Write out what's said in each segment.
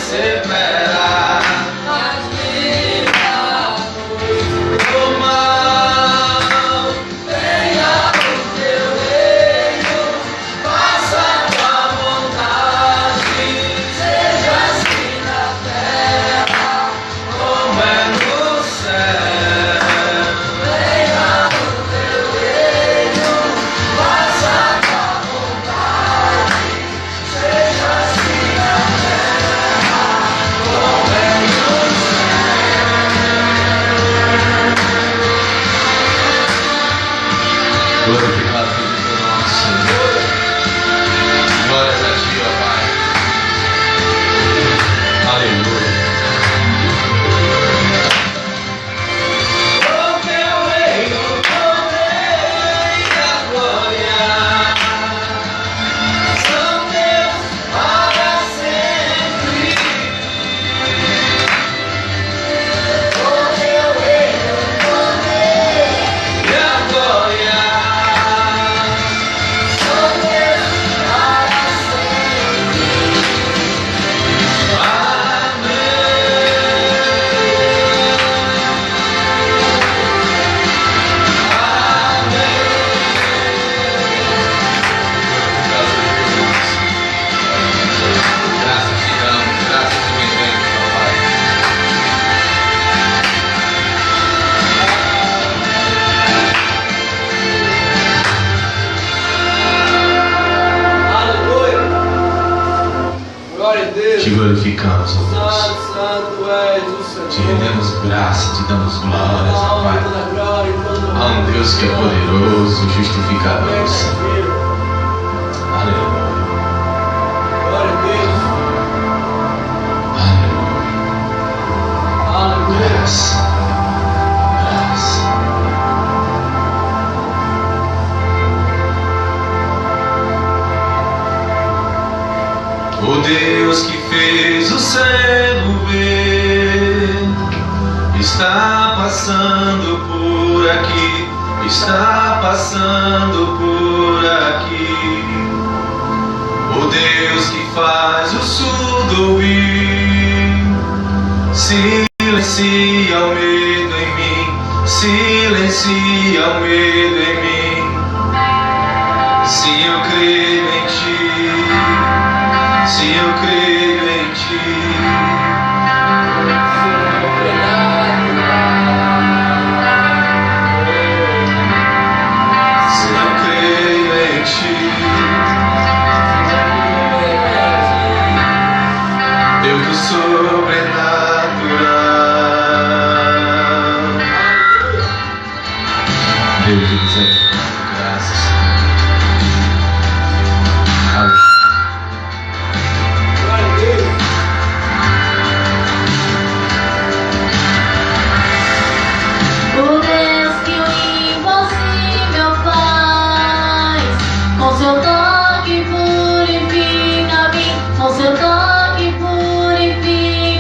perseverar. Mas livra-nos do mal. Venha o teu reino, faça tua vontade, seja assim na terra como é no céu. Venha o teu reino, faça tua vontade, seja assim na terra como é no céu. Glorificado seja o nosso Senhor. Glórias a ti, ó Pai. Aleluia. O teu reino, o poder e a glória são teus para sempre. O teu reino, o poder e a glória são teus para sempre. Graças te damos, graças te rendemos, ó Pai. Aleluia. Glória a Deus. Te glorificamos, ó Deus. Santo, santo és o Senhor. Te rendemos graça, te damos glórias, ó Pai. Toda glória e todo Há um Deus que é poderoso, justificador. Filho. Aleluia. Glória a Deus. Aleluia. Aleluia. Graça. Graça. O Deus que fez o cego ver está passando por aqui, está passando por aqui. O Deus que faz o surdo ouvir silencia o medo em mim, silencia o medo em mim. Se eu creio em ti, se eu creio em ti, se eu creio em ti, Deus do sobrenatural, Deus de misericórdia, graças. Aleluia. Glória a Deus. O Deus que o impossível faz, com seu toque purifica-me, com seu toque purifica-me.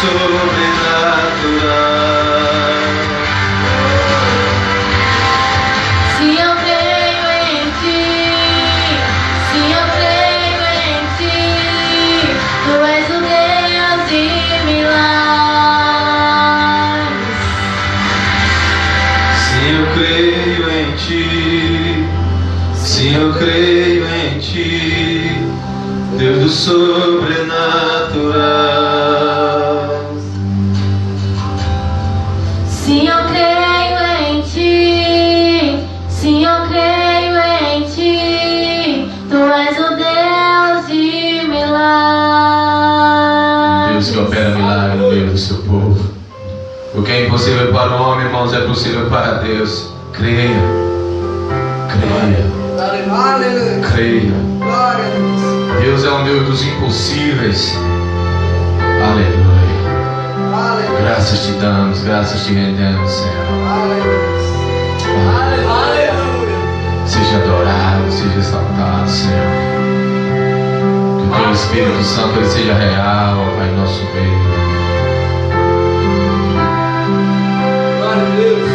sobrenatural. Se eu creio em ti, se eu creio em ti, tu és o Deus de milagres. Se eu creio em ti, se eu creio em ti, Deus do sobrenatural. Se eu creio em ti, se eu creio em ti, tu és o Deus de milagres. Deus que opera milagre no meio do seu povo. O que é impossível para o homem, irmãos, é possível para Deus. Creia, creia, Aleluia. creia. Glória a Deus. Deus é um Deus dos impossíveis. Aleluia. Aleluia. Graças te damos, graças te rendemos, Senhor. Aleluia. Seja adorado, seja exaltado, Senhor. Que o teu Espírito Santo ele seja real, Pai, em nosso meio. Glória a Deus.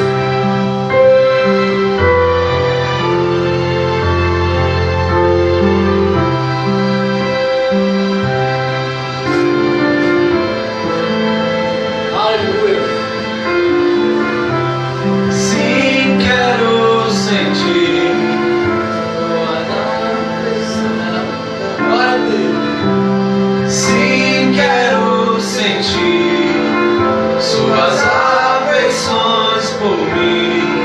Aleluia. Sim, quero sentir. Glória a Deus. Sim, quero sentir suas afeições por mim.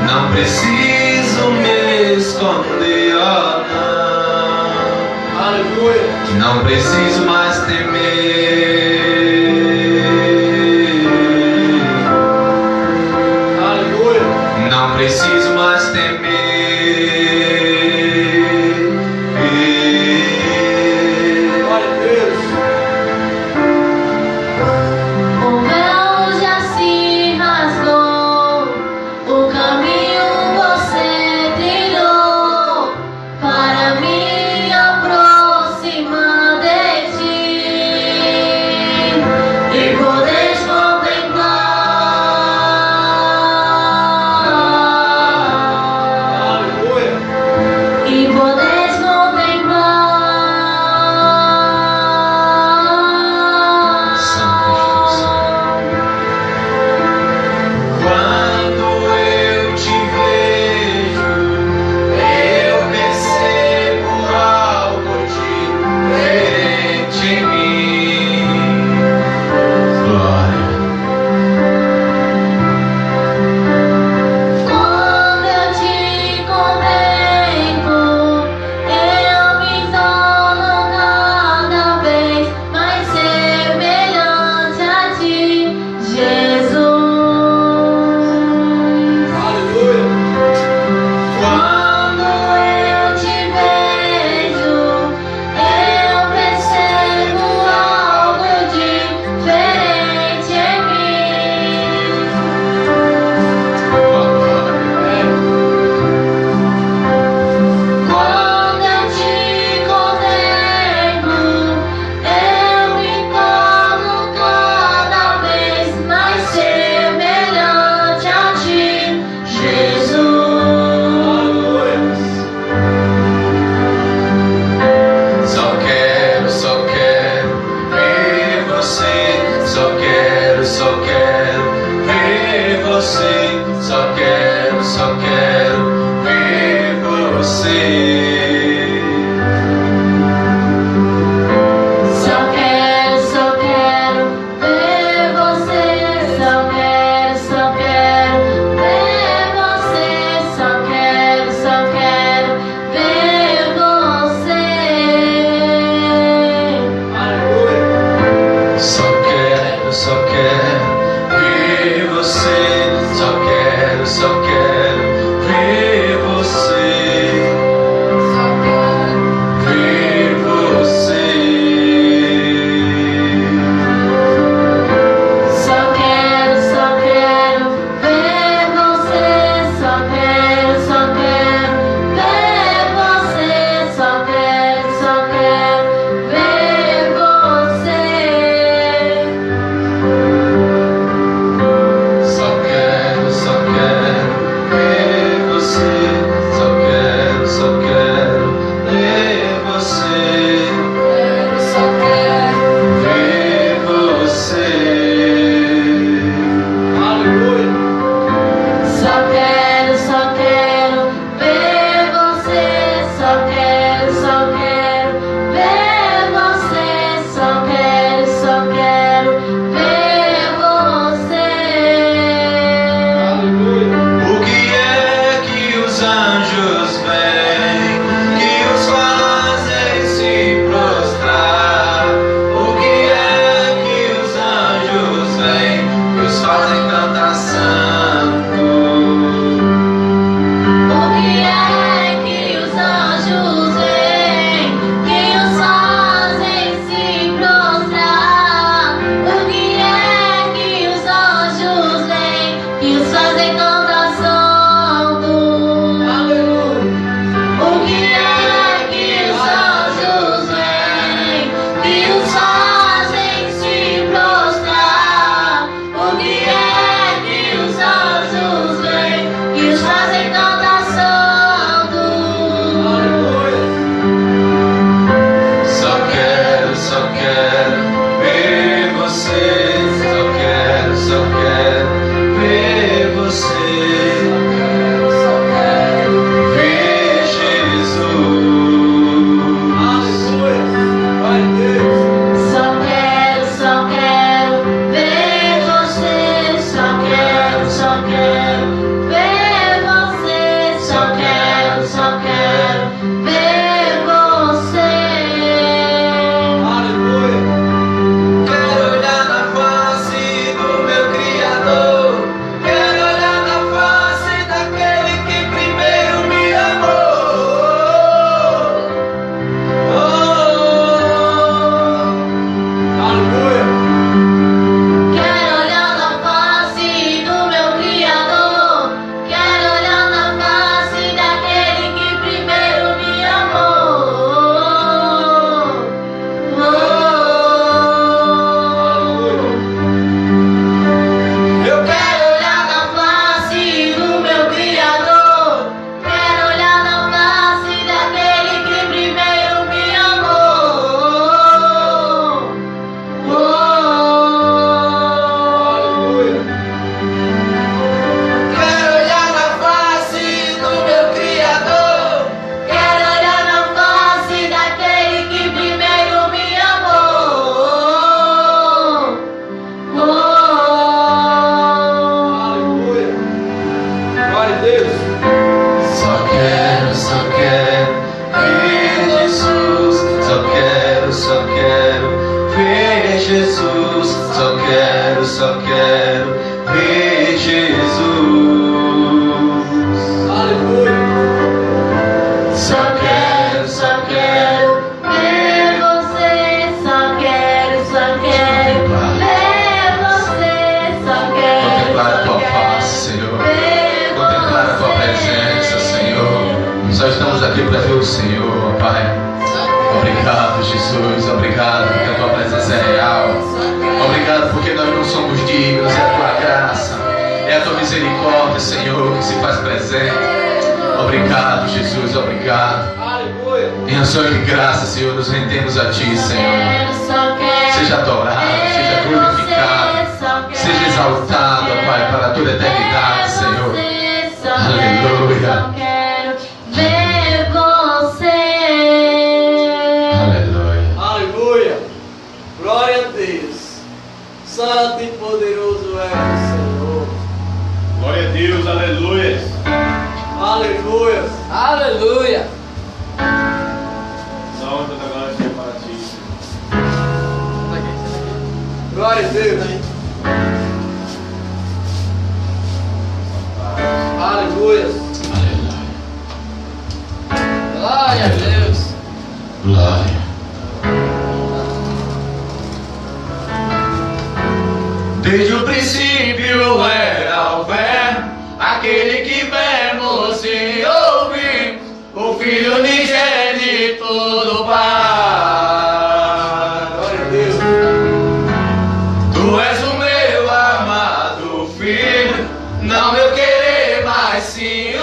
Não preciso me esconder, oh, Aleluia. não. Não preciso mais temer. Aleluia. Não preciso mais temer. Glória a Deus. O véu já se rasgou, o caminho você trilhou para me aproximar de ti e poder contemplar só quero ver Jesus. Aleluia. Só quero ver você. Só quero ver você. Só quero contemplar a tua face, Senhor. Contemplar a tua presença, Senhor. Só estamos aqui para ver o Senhor, Pai. Obrigado, Jesus. Obrigado porque a tua presença é real. Obrigado porque nós não somos dignos. É a tua graça, é a tua misericórdia, Senhor, que se faz presente. Obrigado, Jesus. Obrigado. Aleluia. Em ação de graça, Senhor, nos rendemos a Ti, Senhor. Seja adorado, seja glorificado, seja exaltado, Pai, para toda a eternidade, Senhor. Aleluia. Ver você. Aleluia. Aleluia. Glória a Deus. Santo e poderoso é o Senhor. Glória a Deus, aleluia. Aleluia. Aleluia. Salve toda glória seja para ti, Senhor. Glória a Deus. Aleluia. Glória a Deus. Glória. Desde o princípio era o Verbo, aquele que vemos e ouvimos, o Filho unigênito do Pai. Glória a Deus. Tu és o meu amado Filho, não meu querer, mas sim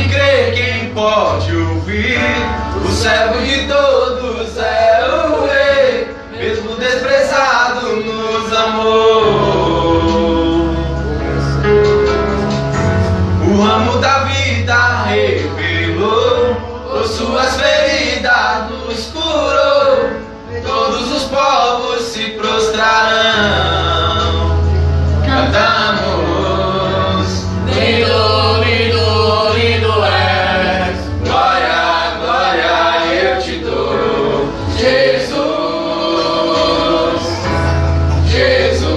Pode crer, quem pode ouvir? O servo de todos é o rei, mesmo desprezado nos amou. O ramo da vida revelou, por suas feridas nos curou. Todos os povos se prostrarão. Cantamos, lindo, lindo, lindo és. Glória, glória eu te dou, Jesus, Jesus.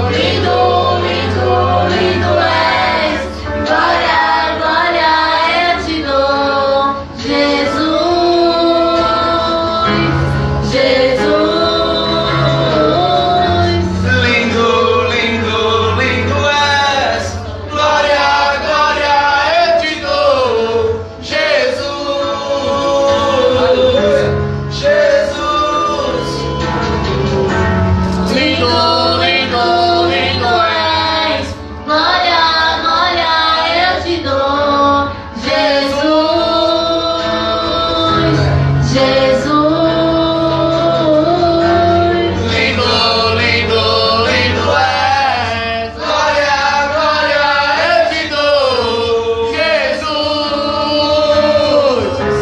Lindo, lindo, lindo és. Glória, glória eu te dou, Jesus, Jesus. Lindo, lindo, lindo és. Glória, glória eu te dou, Jesus, Jesus. Lindo, lindo, lindo és. Glória, glória eu te dou, Jesus, Jesus. Lindo, lindo, lindo és. Glória, glória eu te dou, Jesus,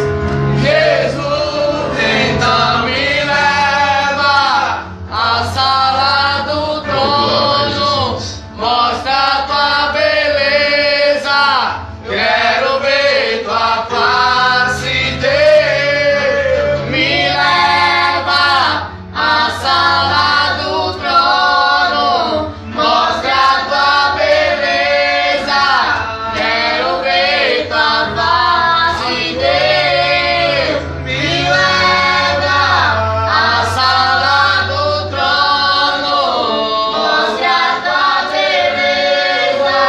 Jesus. Então me leva à sala do trono, mostra a tua beleza, quero ver tua face, Deus. Me leva à sala do trono, mostra a tua beleza, quero ver tua face, Deus. Me leva à sala do trono, Mostra a tua beleza,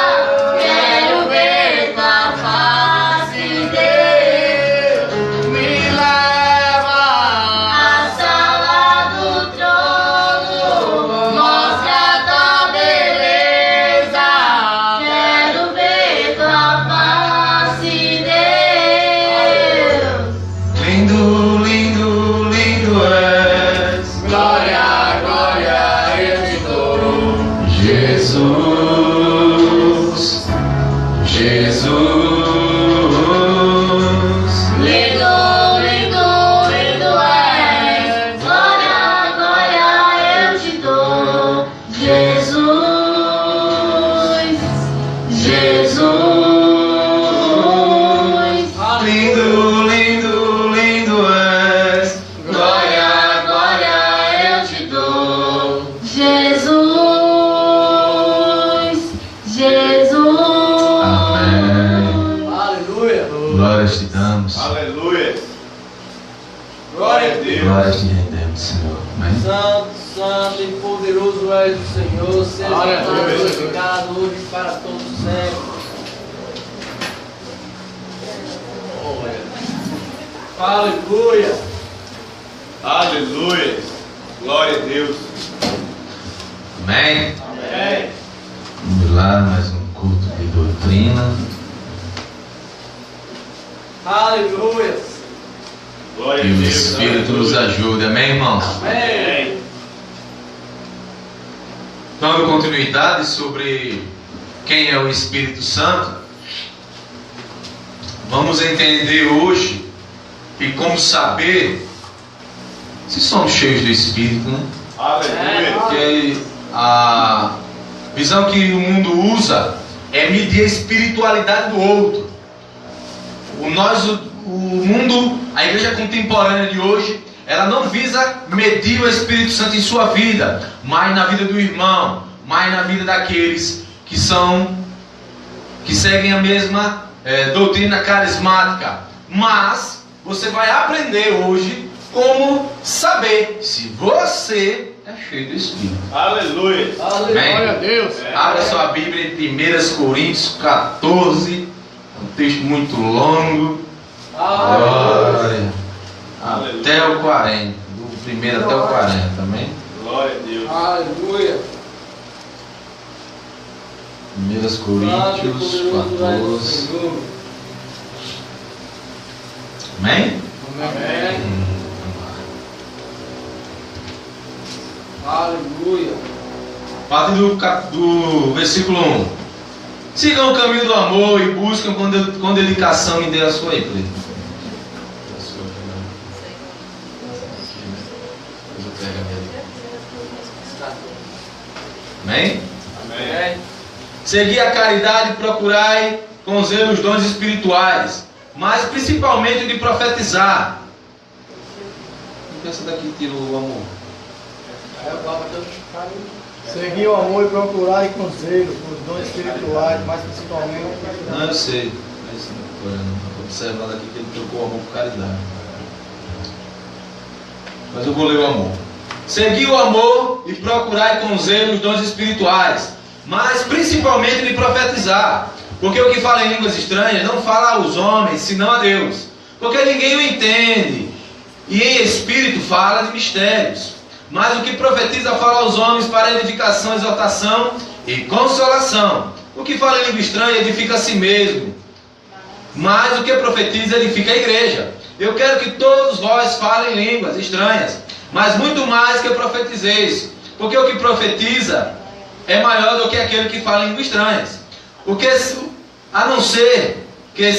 quero ver tua face, Deus. me leva A sala do trono, mostra a tua beleza, quero ver tua face, Deus. Lindo, lindo, lindo és. Glória, glória eu te dou, Jesus, Jesus. Lindo, lindo, lindo és. Glória, glória eu te dou, Jesus, Jesus. Lindo, lindo, lindo és. Glória, Glória eu te dou, Jesus, Jesus. Amém. Aleluia. Glórias te damos. Aleluia. Glória a Deus. Glórias te rendemos, Senhor. Amém. Santo, santo e poderoso és o Senhor. Seja Aleluia. glorificado hoje e para todos sempre. Aleluia. Aleluia. Glória a Deus. Amém. Amém. Vamos lá, mais um culto de doutrina. Aleluia. Glória a Que o Deus. Espírito nos ajude. Amém, irmãos? Amém. Dando continuidade sobre quem é o Espírito Santo, vamos entender hoje e como saber se somos cheios do Espírito, né? Aleluia. É. Porque a visão que o mundo usa é medir a espiritualidade do outro. O mundo, a igreja contemporânea de hoje, ela não visa medir o Espírito Santo em sua vida, mas na vida do irmão, mas na vida daqueles que seguem a mesma doutrina carismática. Mas você vai aprender hoje como saber se você é cheio do Espírito. Aleluia. Aleluia. Amém. a Deus. Abra sua Bíblia em 1 Coríntios 14, um texto muito longo. Aleluia. Glória. Até o 40, do primeiro até o 40, amém? Glória a Deus. Aleluia. 1 Santo e Coríntios poderoso és o 14. Senhor. Amém? Amém. Aleluia. A partir do versículo 1. Sigam o caminho do amor e buscam com dedicação e dê a sua aí, Amém? Amém. Segui a caridade e procurai com zelo os dons espirituais, mas principalmente o de profetizar. Essa daqui tirou o amor. Seguir o amor e procurar com zelo os dons espirituais, mas principalmente. Não, eu sei. Mas observando aqui que ele trocou o amor por caridade. Mas eu vou ler o amor. Segui o amor e procurai com zelo os dons espirituais, mas principalmente de profetizar. Porque o que fala em línguas estranhas não fala aos homens, senão a Deus. Porque ninguém o entende. E em espírito fala de mistérios. Mas o que profetiza fala aos homens para edificação, exortação e consolação. O que fala em língua estranha edifica a si mesmo. Mas o que profetiza edifica a igreja. Eu quero que todos vós falem línguas estranhas, mas muito mais que profetizeis. Porque o que profetiza é maior do que aquele que fala em línguas estranhas. Porque, a não ser que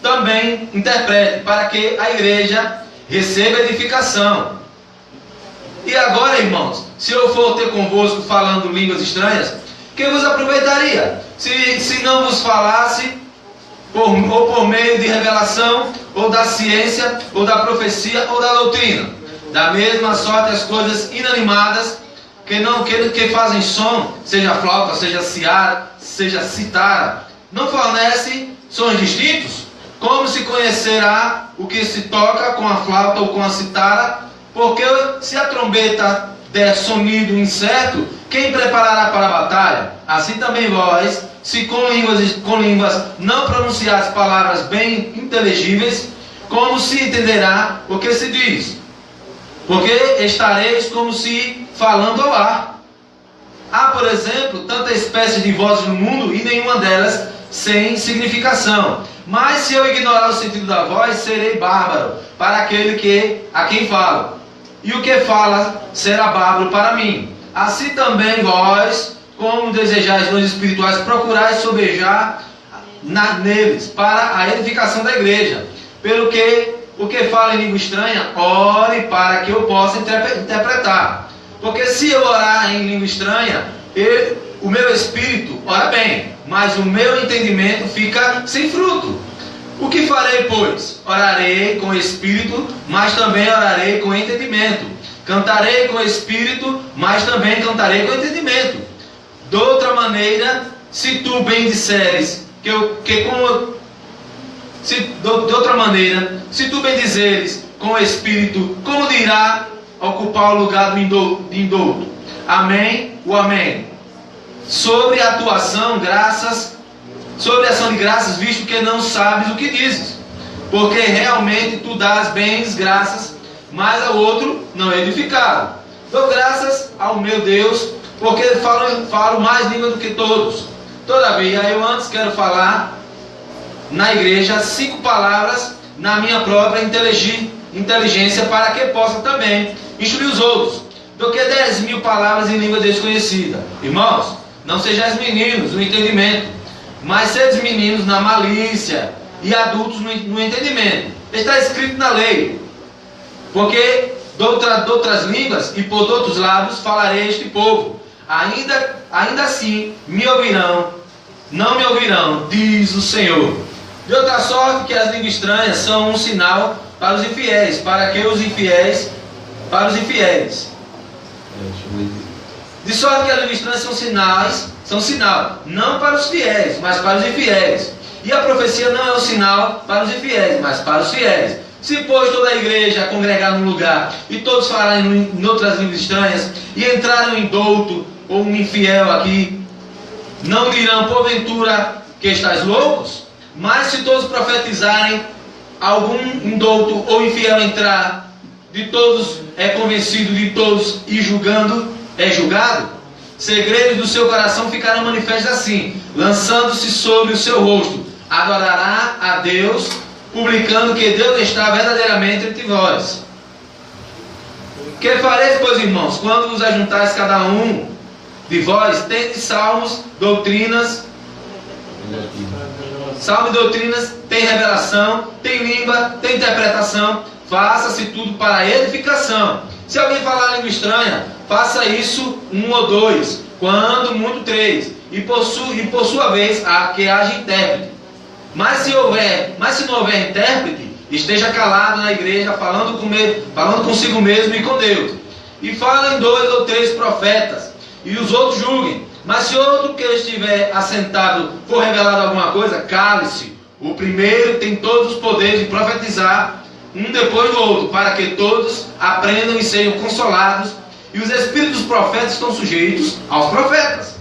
também interprete, para que a igreja receba edificação. E agora, irmãos, se eu for ter convosco falando línguas estranhas, que vos aproveitaria? Se não vos falasse, ou por meio de revelação, ou da ciência, ou da profecia, ou da doutrina. Da mesma sorte as coisas inanimadas, que fazem som, seja flauta, seja ciara, seja citara, não fornecem sons distintos? Como se conhecerá o que se toca com a flauta ou com a citara? Porque se a trombeta der sonido incerto, quem preparará para a batalha? Assim também vós, se com línguas não pronunciares palavras bem inteligíveis, como se entenderá o que se diz? Porque estareis como se falando ao ar. Há, por exemplo, tanta espécie de vozes no mundo e nenhuma delas sem significação. Mas se eu ignorar o sentido da voz, serei bárbaro para aquele a quem falo. E o que fala será bárbaro para mim. Assim também vós, como desejais dons espirituais, procurais sobejar neles para a edificação da igreja. Pelo que o que fala em língua estranha, ore para que eu possa interpretar. Porque se eu orar em língua estranha, o meu espírito ora bem, mas o meu entendimento fica sem fruto. O que farei, pois? Orarei com espírito, mas também orarei com entendimento. Cantarei com espírito, mas também cantarei com entendimento. De outra maneira, se tu bem disseres se tu bem dizeres com o espírito, como dirá ocupar o lugar do indouto? Amém? O amém. Sobre a tua ação, sobre a ação de graças, visto que não sabes o que dizes. Porque realmente tu dás bens, graças, mas ao outro não é edificado. Dou graças ao meu Deus, porque falo mais língua do que todos. Todavia, eu antes quero falar na igreja 5 palavras na minha própria inteligência, para que possa também instruir os outros, do que 10.000 palavras em língua desconhecida. Irmãos, não sejais meninos no entendimento, mas sedes meninos na malícia e adultos no entendimento. Está escrito na lei: porque de outras línguas e por outros lábios falarei este povo. Ainda assim me ouvirão, não me ouvirão, diz o Senhor. De outra sorte que as línguas estranhas são um sinal para os infiéis, para os infiéis. De sorte que as línguas estranhas são sinal, não para os fiéis, mas para os infiéis. E a profecia não é um sinal para os infiéis, mas para os fiéis. Se, pois, toda a igreja congregar num lugar e todos falarem em outras línguas estranhas e entrarem um indouto ou um infiel aqui, não dirão porventura que estáis loucos? Mas se todos profetizarem, algum indouto ou infiel entrar, de todos é convencido, de todos e julgando é julgado. segredos do seu coração ficarão manifestos assim, lançando-se sobre o seu rosto. Adorará a Deus, publicando que Deus está verdadeiramente entre vós. Que fareis, pois, irmãos, quando vos ajuntais cada um de vós, tende salmos, doutrinas, salmo e doutrinas, tem revelação, tem língua, tem interpretação, faça-se tudo para a edificação. Se alguém falar língua estranha, faça isso 1 ou 2, quando muito 3, e por sua vez que haja intérprete. Mas se não houver intérprete, esteja calado na igreja, falando consigo mesmo e com Deus. E falem 2 ou 3 profetas, e os outros julguem. Mas se outro que estiver assentado for revelado alguma coisa, cale-se. O primeiro tem todos os poderes de profetizar, um depois do outro, para que todos aprendam e sejam consolados. E os espíritos dos profetas estão sujeitos aos profetas.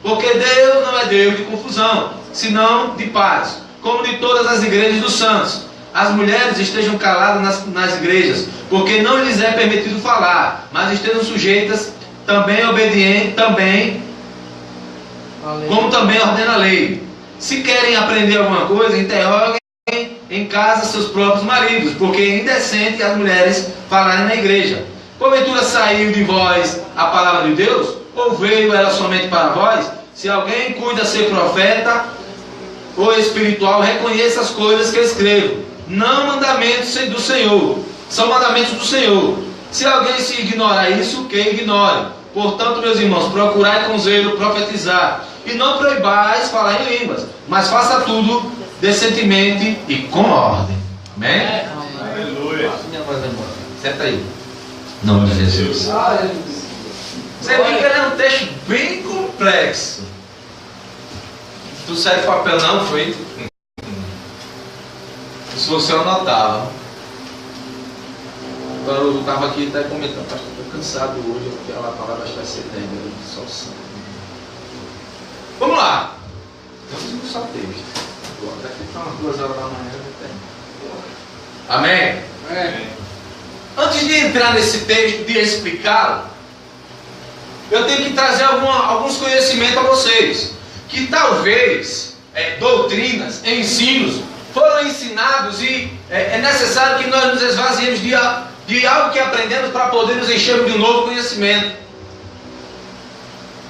Porque Deus não é Deus de confusão, senão de paz, como de todas as igrejas dos santos. As mulheres estejam caladas nas igrejas, porque não lhes é permitido falar, mas estejam sujeitas, também obedientes, como também ordena a lei. Se querem aprender alguma coisa, interroguem em casa seus próprios maridos, porque é indecente as mulheres falarem na igreja. Porventura saiu de vós a palavra de Deus? Ou veio ela somente para vós? Se alguém cuida ser profeta ou espiritual, reconheça as coisas que escrevo. Não mandamentos do Senhor, são mandamentos do Senhor. Se alguém se ignorar isso, que ignore. Portanto, meus irmãos, procurai com zelo profetizar, e não proibais falar em línguas, mas faça tudo decentemente e com ordem. Amém? Aleluia. Senta aí. Em nome de Jesus. Você viu que ele é um texto bem complexo. Tu saiu papel não, foi? Se você anotava. Eu estava aqui até comentando, pastor, estou cansado hoje, porque a palavra vai ser terrível, só o sangue. Vamos lá. Vamos no só texto. Daqui para umas 2 horas da manhã já tem. Amém? Amém. Antes de entrar nesse texto, de explicá-lo, eu tenho que trazer alguns conhecimentos a vocês. Que talvez doutrinas, ensinos, foram ensinados e é necessário que nós nos esvaziemos de algo que aprendemos para poder nos encher de um novo conhecimento.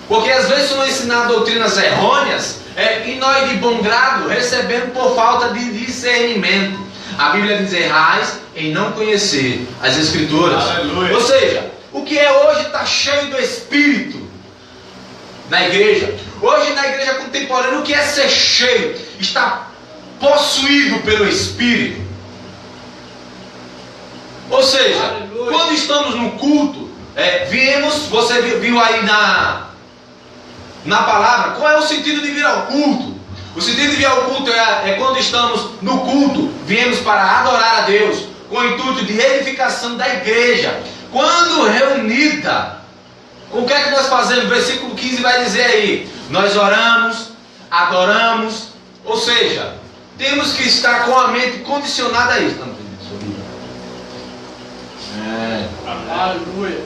Porque às vezes são ensinadas doutrinas errôneas e nós de bom grado recebemos por falta de discernimento. A Bíblia diz: errais em não conhecer as Escrituras. Aleluia. Ou seja, o que é hoje está cheio do Espírito na igreja. Hoje na igreja contemporânea, o que é ser cheio? Está possuído pelo Espírito. Ou seja, Aleluia. quando estamos no culto, você viu aí na palavra, qual é o sentido de vir ao culto? O sentido de vir ao culto é quando estamos no culto, viemos para adorar a Deus, com o intuito de edificação da igreja. Quando reunida, o que é que nós fazemos? Versículo 15 vai dizer aí: nós oramos, adoramos, ou seja, temos que estar com a mente condicionada a isso. Aleluia.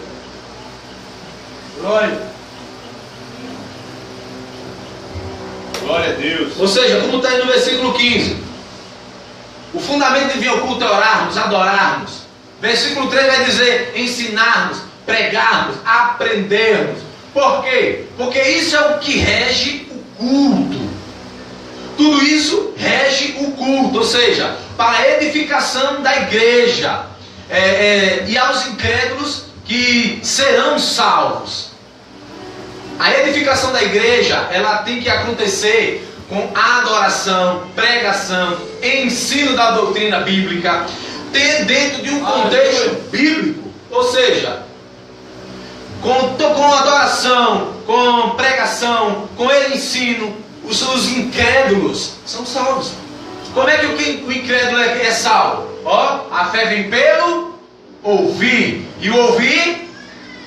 Glória. Glória a Deus. Ou seja, como está aí no versículo 15, o fundamento de vir ao culto é orarmos, adorarmos. Versículo 3 vai dizer ensinarmos, pregarmos, aprendermos. Por quê? Porque isso é o que rege o culto. Tudo isso rege o culto, ou seja, para a edificação da igreja e aos incrédulos que serão salvos. A edificação da igreja, ela tem que acontecer com adoração, pregação, ensino da doutrina bíblica, dentro de um contexto bíblico. Ou seja, com adoração, com pregação, com ensino, os incrédulos são salvos. Como é que o incrédulo é salvo? A fé vem pelo ouvir, e o ouvir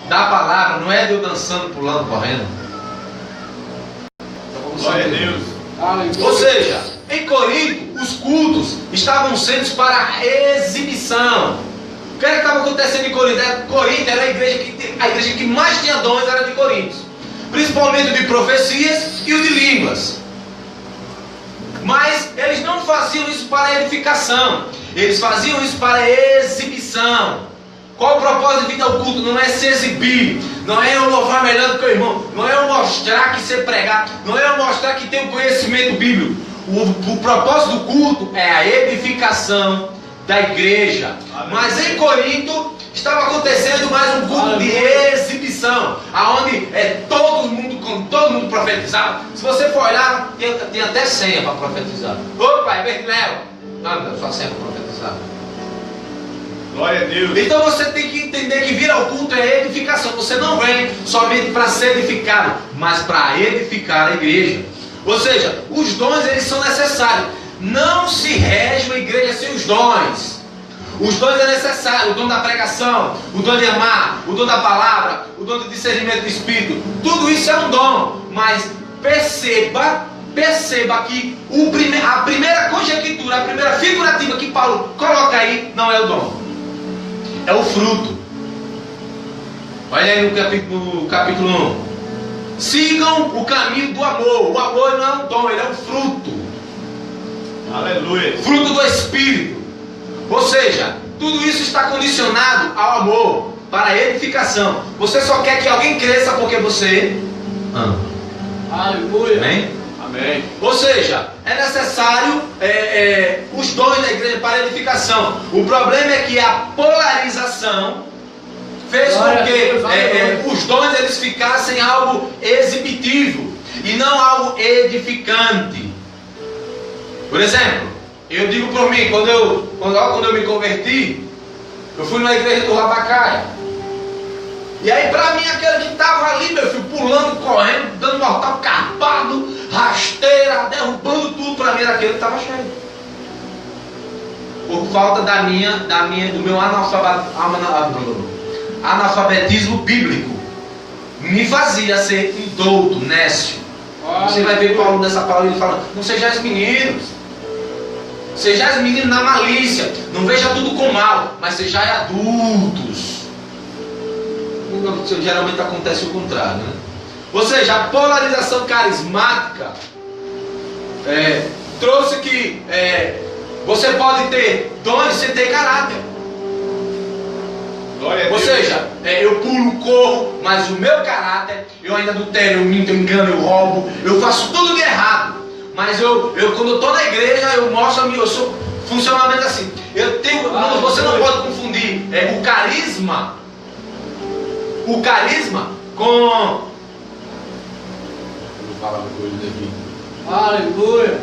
da palavra, não é de eu dançando, pulando, correndo. Glória a Deus. Aleluia. Ou seja, em Corinto, os cultos estavam sendo para exibição. O que estava acontecendo em Corinto? Corinto era a igreja que mais tinha dons, era de Corinto. principalmente o de profecias e o de línguas. Mas eles não faziam isso para edificação, eles faziam isso para exibição. Qual o propósito de vir ao culto? Não é se exibir, não é eu louvar melhor do que o irmão, não é eu mostrar que sei pregar, não é eu mostrar que tenho conhecimento bíblico. O propósito do culto é a edificação da igreja. Amém. Mas em Corinto estava acontecendo mais um culto de exibição, aonde todo mundo profetizava. Se você for olhar, tem até senha para profetizar. Opa, é Bertilel. Não, só senha para profetizar. Glória a Deus. Então você tem que entender que vir ao culto é edificação. Você não vem somente para ser edificado, mas para edificar a igreja. Ou seja, os dons eles são necessários. Não se rege uma igreja sem os dons. Os dons é necessário, o dom da pregação, o dom de amar, o dom da palavra, o dom de discernimento do Espírito. Tudo isso é um dom, mas perceba que a primeira conjectura, a primeira figurativa que Paulo coloca aí não é o dom, é o fruto. Olha aí no capítulo 1. Sigam o caminho do amor. O amor não é um dom, ele é um fruto. Aleluia. Fruto do Espírito. Ou seja, tudo isso está condicionado ao amor, para a edificação. Você só quer que alguém cresça porque você ama. Aleluia. Amém? Amém. Ou seja, é necessário os dons da igreja para a edificação. O problema é que a polarização fez com que os dons eles ficassem algo exibitivo e não algo edificante. Por exemplo, eu digo por mim, quando eu me converti, eu fui na igreja do Rabacaia. E aí para mim aquele que estava ali, meu filho, pulando, correndo, dando mortal carpado, rasteira, derrubando tudo, para mim era aquele que estava cheio. Por falta do meu analfabetismo bíblico. Me fazia ser um douto, nécio. Você vai ver Paulo nessa palavra, ele fala, não sejais meninos. Sejais meninos na malícia, não veja tudo com mal, mas sejais adultos. Geralmente acontece o contrário, né? Ou seja, a polarização carismática trouxe que você pode ter dons sem ter caráter. Glória a Ou Deus. seja, eu pulo, corro, mas o meu caráter, eu ainda adultero, eu minto, eu engano, eu roubo, eu faço tudo de errado. Mas quando eu estou na igreja, eu mostro eu sou funcionamento assim. Você não pode confundir o carisma com. Vou falar uma coisa aqui. Aleluia.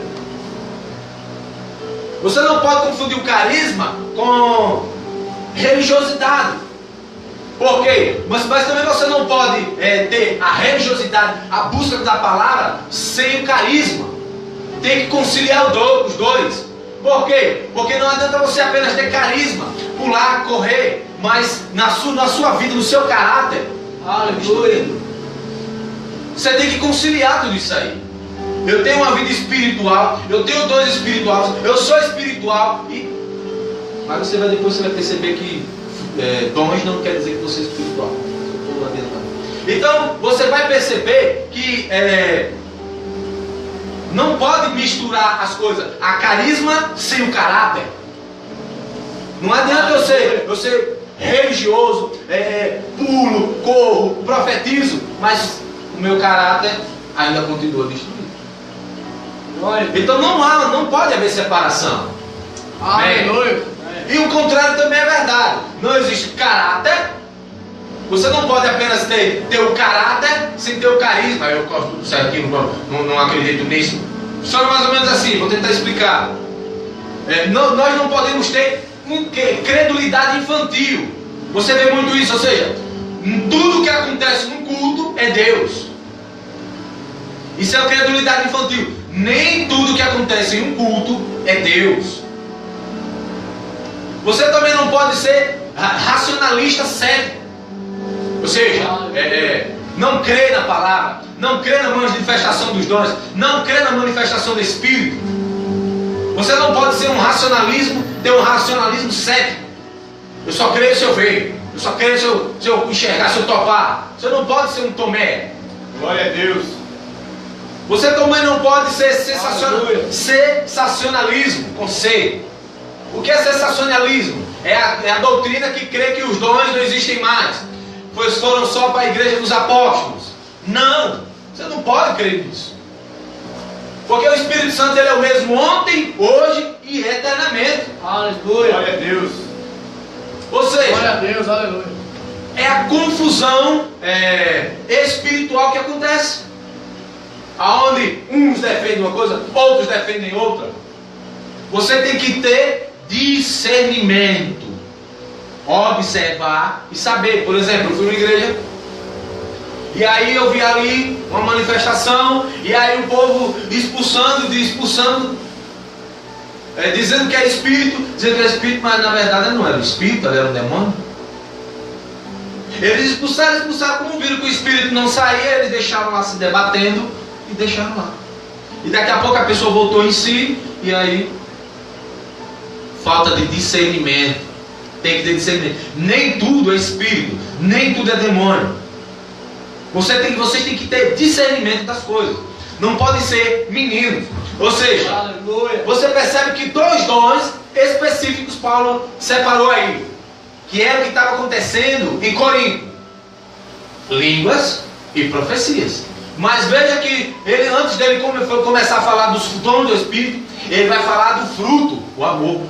Você não pode confundir o carisma com religiosidade. Por quê? Mas também você não pode ter a religiosidade, a busca da palavra, sem o carisma. Tem que conciliar os dois. Por quê? Porque não adianta você apenas ter carisma, pular, correr, mas na sua vida, no seu caráter, Aleluia. você tem que conciliar tudo isso aí. Eu tenho uma vida espiritual, eu tenho dons espirituais, eu sou espiritual, mas depois você vai perceber que dons não quer dizer que você é espiritual. Então você vai perceber que não pode misturar as coisas, a carisma sem o caráter. Não adianta eu ser religioso, pulo, corro, profetizo, mas o meu caráter ainda continua destruído. Então não pode haver separação. Aleluia. E o contrário também é verdade. Não existe caráter. Você não pode apenas ter o caráter sem ter o carisma. Eu gosto tudo certinho, não acredito nisso. Só mais ou menos assim, vou tentar explicar. Nós não podemos ter credulidade infantil. Você vê muito isso, ou seja, tudo que acontece no culto é Deus. Isso é credulidade infantil. Nem tudo que acontece em um culto é Deus. Você também não pode ser racionalista cego. Ou seja, não crê na palavra, não crê na manifestação dos dons, não crê na manifestação do Espírito. Você não pode ser ter um racionalismo cego. Eu só creio se eu ver, eu só creio se eu enxergar, se eu topar. Você não pode ser um Tomé. Glória a Deus. Você também não pode ser Aleluia. sensacionalismo com C. O que é sensacionalismo? É a doutrina que crê que os dons não existem mais, pois foram só para a igreja dos apóstolos. Não, você não pode crer nisso. Porque o Espírito Santo ele é o mesmo ontem, hoje e eternamente. Aleluia. Glória a Deus. Ou Glória a seja, Deus, aleluia. é a confusão espiritual que acontece. Aonde uns defendem uma coisa, outros defendem outra. Você tem que ter discernimento, observar e saber. Por exemplo, eu fui numa igreja e aí eu vi ali uma manifestação e aí o povo expulsando, dizendo que é espírito, mas na verdade não era espírito, ele era um demônio. Eles expulsaram, como viram que o espírito não saía, eles deixaram lá se debatendo e deixaram lá. E daqui a pouco a pessoa voltou em si e aí falta de discernimento. Tem que ter discernimento. Nem tudo é espírito, nem tudo é demônio. Vocês têm que ter discernimento das coisas. Não podem ser meninos. Ou seja, Aleluia. você percebe que 2 dons específicos Paulo separou aí, que era o que estava acontecendo em Corinto: línguas e profecias. Mas veja que ele, antes dele começar a falar dos dons do Espírito, ele vai falar do fruto, o amor.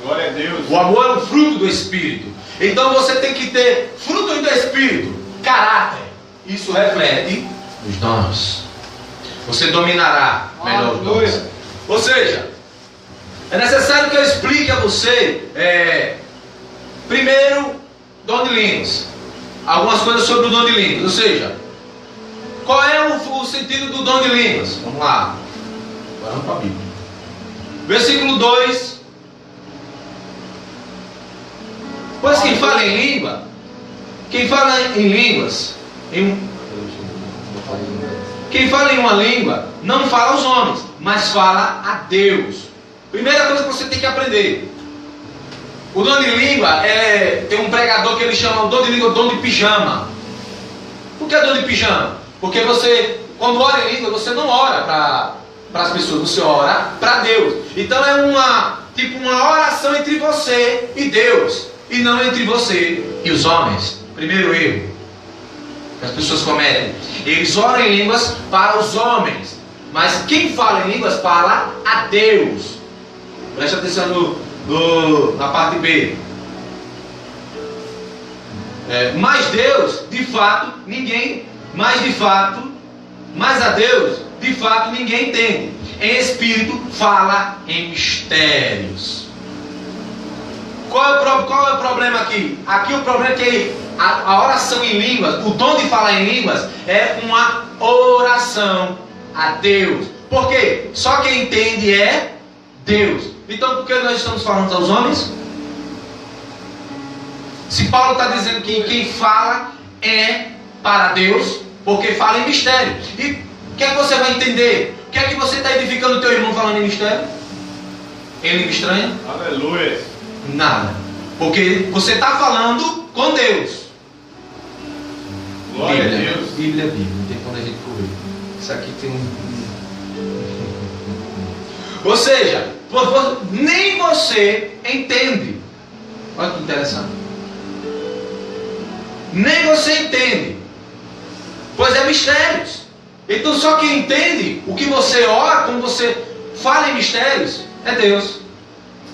Glória a Deus. O amor é o fruto do Espírito. Então você tem que ter fruto do Espírito, caráter. Isso reflete os dons. Você dominará melhor os dons. Ou seja, é necessário que eu explique a você, primeiro, dom de línguas. Algumas coisas sobre o dom de línguas. Ou seja, qual é o sentido do dom de línguas? Vamos lá. Agora vamos para a Bíblia. Versículo 2. Pois quem fala em línguas, quem fala em uma língua, não fala aos homens, mas fala a Deus. Primeira coisa que você tem que aprender. O dom de língua, tem um pregador que ele chama o dom de língua dom de pijama. Por que dom de pijama? Porque você, quando ora em língua, você não ora para as pessoas, você ora para Deus. Então é uma oração entre você e Deus, e não entre você e os homens. Primeiro erro que as pessoas cometem: eles oram em línguas para os homens, mas quem fala em línguas fala a Deus. Preste atenção na parte B. Mas Deus, de fato, mas a Deus, de fato, ninguém entende. Em espírito, fala em mistérios. Qual é o problema aqui? Aqui o problema é que a oração em línguas, o dom de falar em línguas, é uma oração a Deus. Por quê? Só quem entende é Deus. Então por que nós estamos falando aos homens? Se Paulo está dizendo que quem fala é para Deus, porque fala em mistério. E o que é que você vai entender? O que é que você está edificando o teu irmão falando em mistério? Em língua estranha? Aleluia. Nada. Porque você está falando com Deus. Glória a Deus. Bíblia. Não tem como a gente correr. Isso aqui tem Ou seja, nem você entende. Olha que interessante. Nem você entende. Pois é mistérios. Então só quem entende o que você ora, quando você fala em mistérios, é Deus.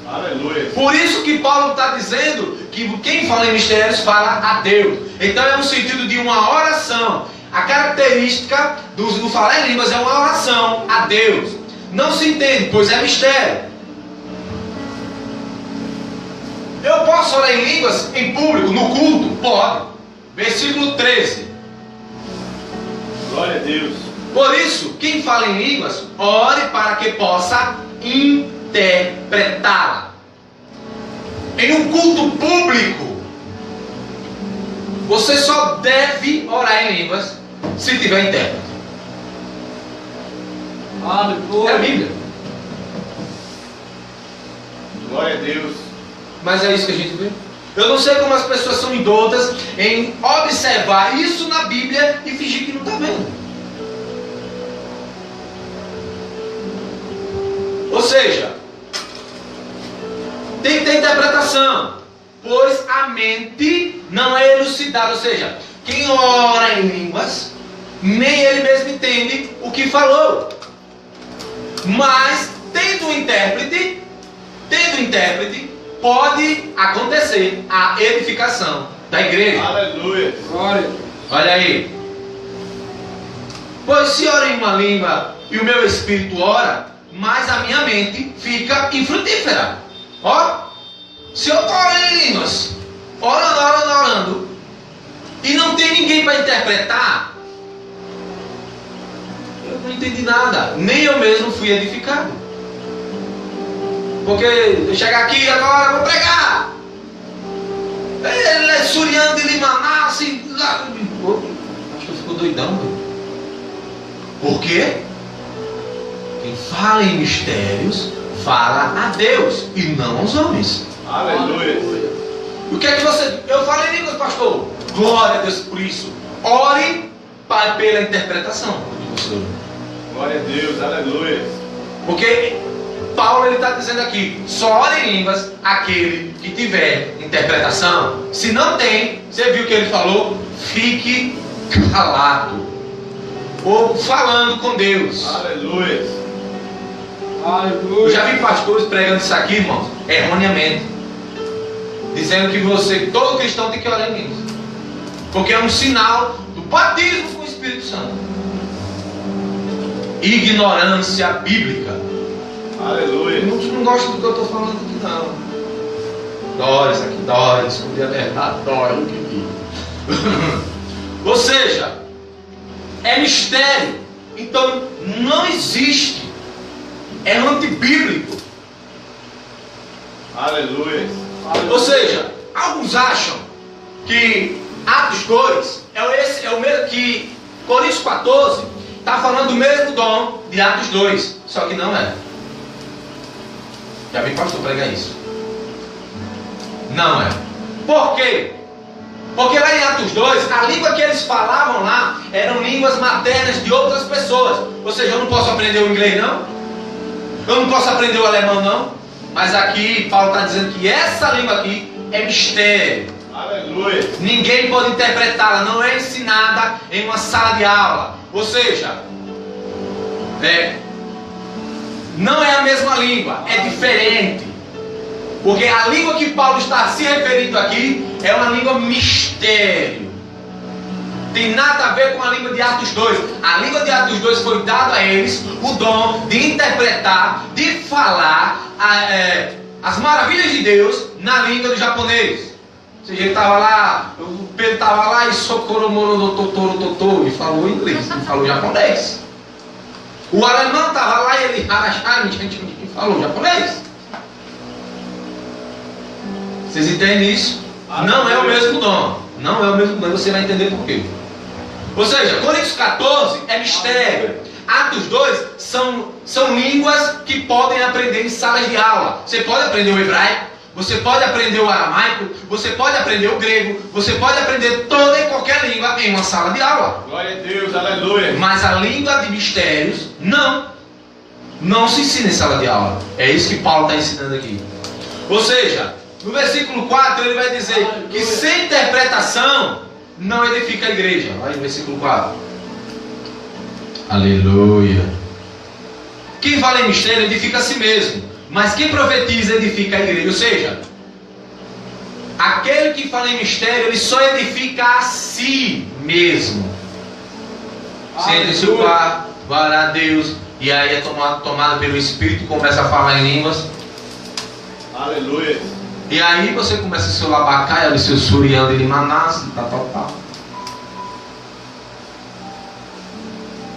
Aleluia. Por isso que Paulo está dizendo que quem fala em mistérios fala a Deus. Então é no sentido de uma oração. A característica do falar em línguas é uma oração a Deus. Não se entende, pois é mistério. Eu posso orar em línguas em público, no culto? Pode. Versículo 13. Glória a Deus. Por isso, quem fala em línguas, ore para que possa interpretá-la. Em um culto público, você só deve orar em línguas se tiver intérprete. É a Bíblia. Glória a Deus. Mas é isso que a gente vê. Eu não sei como as pessoas são idôlatras em observar isso na Bíblia e fingir que não está vendo. Ou seja, tem que ter interpretação, pois a mente não é elucidada. Ou seja, quem ora em línguas, nem ele mesmo entende o que falou. Mas, tendo um intérprete, pode acontecer a edificação da igreja. Aleluia. Glória. Olha aí. Pois se ora em uma língua e o meu espírito ora, mas a minha mente fica infrutífera. Ó, se eu estou orando em línguas, orando, e não tem ninguém para interpretar, eu não entendi nada, nem eu mesmo fui edificado. Porque eu chegar aqui agora, vou pregar. Ele é Suriano de Limaná, assim, lá. Acho que eu fico doidão. Por quê? Quem fala em mistérios, fala a Deus e não aos homens. Aleluia. O que é que você... Eu falo em línguas, pastor. Glória a Deus por isso. Ore pela interpretação. Glória a Deus. Aleluia. Porque Paulo ele está dizendo aqui, só ore em línguas aquele que tiver interpretação. Se não tem, você viu o que ele falou? Fique calado. Ou falando com Deus. Aleluia. Eu já vi pastores pregando isso aqui, irmãos, erroneamente, dizendo que todo cristão tem que orar em línguas, porque é um sinal do batismo com o Espírito Santo. Ignorância bíblica. Aleluia. Eu não gosto do que eu estou falando aqui, não. Dói isso aqui, dói, descobrir a verdade, dói o que digo. Ou seja, é mistério. Então não existe. É antibíblico. Aleluia. Ou seja, alguns acham que Atos 2 é o mesmo que Coríntios 14 está falando do mesmo dom de Atos 2, só que não é. Já vi pastor pregar isso. Não é. Por quê? Porque lá em Atos 2, a língua que eles falavam lá eram línguas maternas de outras pessoas. Ou seja, eu não posso aprender o inglês, não? Eu não posso aprender o alemão, não? Mas aqui Paulo está dizendo que essa língua aqui é mistério. Aleluia. Ninguém pode interpretá-la, não é ensinada em uma sala de aula. Ou seja, não é a mesma língua, é diferente. Porque a língua que Paulo está se referindo aqui é uma língua mistério. Tem nada a ver com a língua de Atos 2. A língua de Atos 2 foi dada a eles o dom de interpretar, de falar as maravilhas de Deus na língua do japonês. Ou seja, ele estava lá, o Pedro estava lá e socorro e falou inglês, não falou japonês. O alemão estava lá e ele falou japonês. Vocês entendem isso? Não é o mesmo dom. Não é o mesmo dom, você vai entender por quê. Ou seja, Coríntios 14 é mistério. Atos 2 são línguas que podem aprender em salas de aula. Você pode aprender o hebraico, você pode aprender o aramaico, você pode aprender o grego, você pode aprender toda e qualquer língua em uma sala de aula. Glória a Deus, aleluia. Mas a língua de mistérios, não se ensina em sala de aula. É isso que Paulo está ensinando aqui. Ou seja, no versículo 4 ele vai dizer que sem interpretação não edifica a igreja. Olha no versículo 4. Aleluia. Quem fala em mistério edifica a si mesmo, mas quem profetiza edifica a igreja. Ou seja, aquele que fala em mistério, ele só edifica a si mesmo. Sente-se o quarto, vai orar a Deus, e aí é tomado pelo Espírito, começa a falar em línguas. Aleluia. E aí você começa o seu labacaia, o seu suriano de Manaus, tal.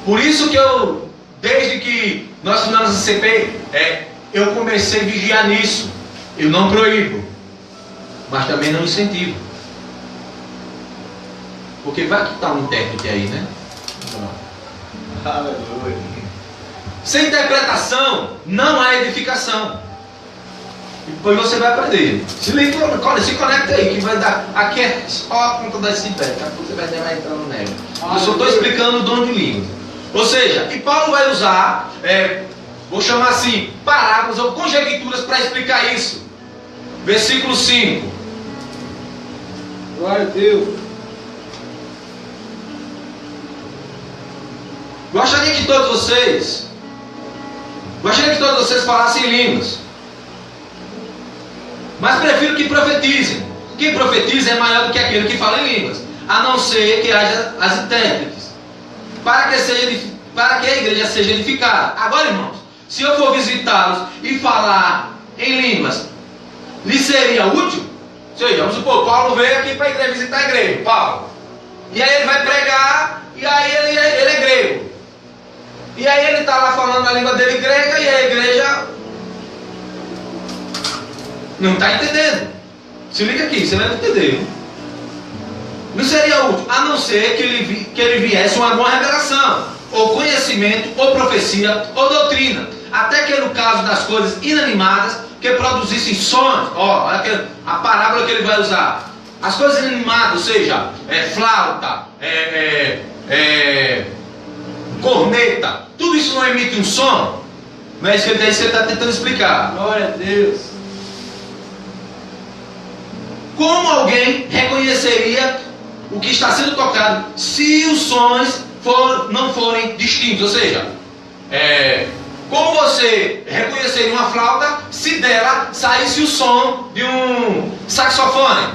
Por isso que desde que nós fundamos a CP, eu comecei a vigiar nisso. Eu não proíbo, mas também não incentivo. Porque vai que está um intérprete aí, né? Aleluia. Sem interpretação não há edificação. E depois você vai aprender. Se conecta aí, que vai dar. Aqui é só a ponta do iceberg, tá? Você vai entrando nele. Eu só estou explicando o dom de língua. Ou seja, e Paulo vai usar, vou chamar assim, parábolas ou conjecturas para explicar isso. Versículo 5. Glória a Deus. Gostaria que todos vocês falassem línguas. Mas prefiro que profetizem. Quem profetiza é maior do que aquele que fala em línguas, a não ser que haja as intérpretes, para que a igreja seja edificada. Agora, irmãos, se eu for visitá-los e falar em línguas, lhe seria útil? Ou seja, vamos supor, Paulo veio aqui para a igreja, visitar a igreja, Paulo. E aí ele vai pregar, e aí ele é grego. E aí ele está lá falando a língua dele grega, e a igreja não está entendendo. Se liga aqui, você vai entender. Não seria útil, a não ser que ele viesse uma boa revelação, ou conhecimento, ou profecia, ou doutrina. Até que no caso das coisas inanimadas, que produzissem sons. Ó, a parábola que ele vai usar. As coisas inanimadas, ou seja, flauta, corneta, tudo isso não emite um som. Não é isso que ele está tentando explicar. Glória a Deus. Como alguém reconheceria o que está sendo tocado se os sons não forem distintos? Ou seja, como você reconheceria uma flauta se dela saísse o som de um saxofone?